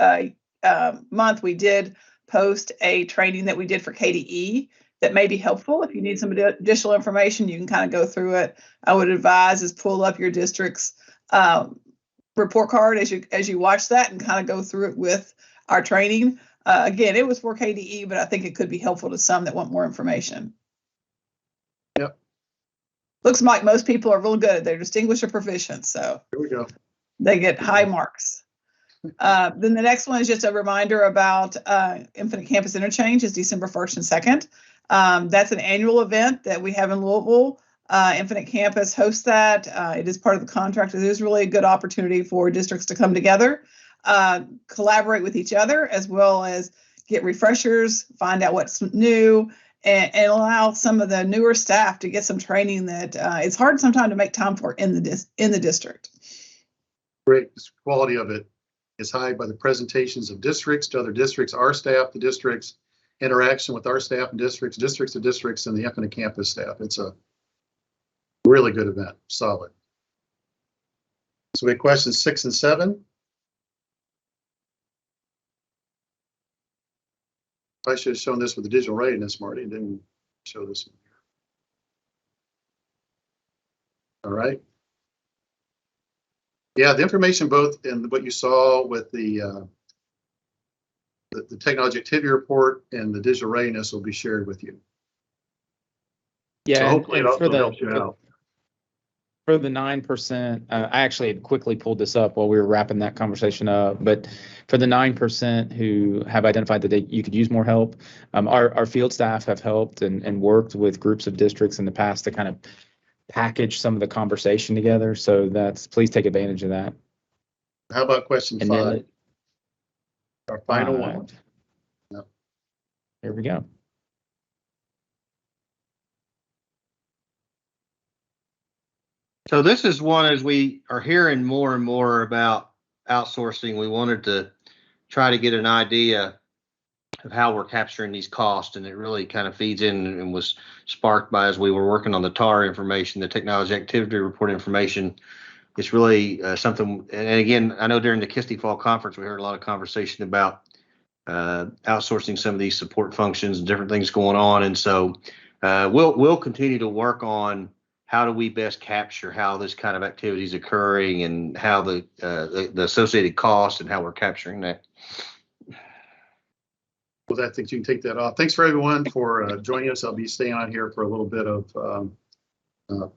month. We did post a training that we did for KDE that may be helpful. If you need some additional information, you can kind of go through it. I would advise is pull up your district's report card as you watch that and kind of go through it with our training. Again, it was for KDE, but I think it could be helpful to some that want more information. Yep. Looks like most people are real good. They're distinguished or proficient, so here we go. They get high marks. Then the next one is just a reminder about Infinite Campus Interchange is December 1st and 2nd. That's an annual event that we have in Louisville. Infinite Campus hosts that. It is part of the contract. It is really a good opportunity for districts to come together, collaborate with each other, as well as get refreshers, find out what's new, and allow some of the newer staff to get some training that it's hard sometimes to make time for in the district. Great. The quality of it is high by the presentations of districts to other districts, our staff, the districts, interaction with our staff and districts to districts, and the Infinite Campus staff. It's a really good event, solid. So we have questions 6 and 7. I should have shown this with the digital readiness, Marty, and didn't show this one here. All right. Yeah, the information both in what you saw with the technology activity report and the digital readiness will be shared with you. Yeah, so hopefully and it also helps you out. For the 9%, I actually had quickly pulled this up while we were wrapping that conversation up, but for the 9% who have identified that you could use more help, our field staff have helped and worked with groups of districts in the past to kind of package some of the conversation together. So please take advantage of that. How about question 5? Our final one. Yep. Here we go. So this is one, as we are hearing more and more about outsourcing, we wanted to try to get an idea of how we're capturing these costs, and it really kind of feeds in and was sparked by, as we were working on the TAR information, the technology activity report information. It's really something, and again, I know during the KISTI Fall Conference, we heard a lot of conversation about outsourcing some of these support functions and different things going on. And so we'll continue to work on how do we best capture how this kind of activity is occurring and how the associated costs and how we're capturing that. Well, I think you can take that off. Thanks for everyone for joining us. I'll be staying on here for a little bit of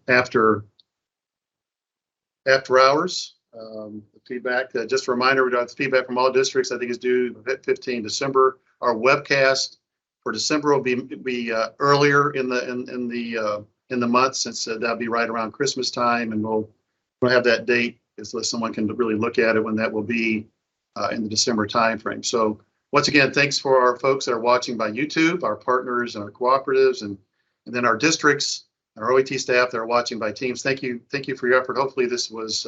after hours feedback. Just a reminder, we got feedback from all districts. I think is due 15 December. Our webcast for December will be earlier in the month, since that'll be right around Christmas time, and we'll have that date so someone can really look at it when that will be in the December timeframe. So once again, thanks for our folks that are watching by YouTube, our partners and our cooperatives, and then our districts, our OET staff that are watching by Teams. Thank you for your effort. Hopefully this was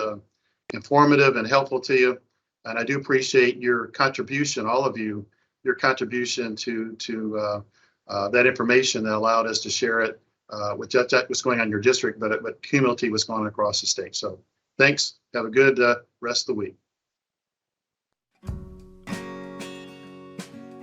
informative and helpful to you. And I do appreciate your contribution, all of you, your contribution to that information that allowed us to share it with what's going on in your district, but cumulatively what's going on across the state. So thanks. Have a good rest of the week.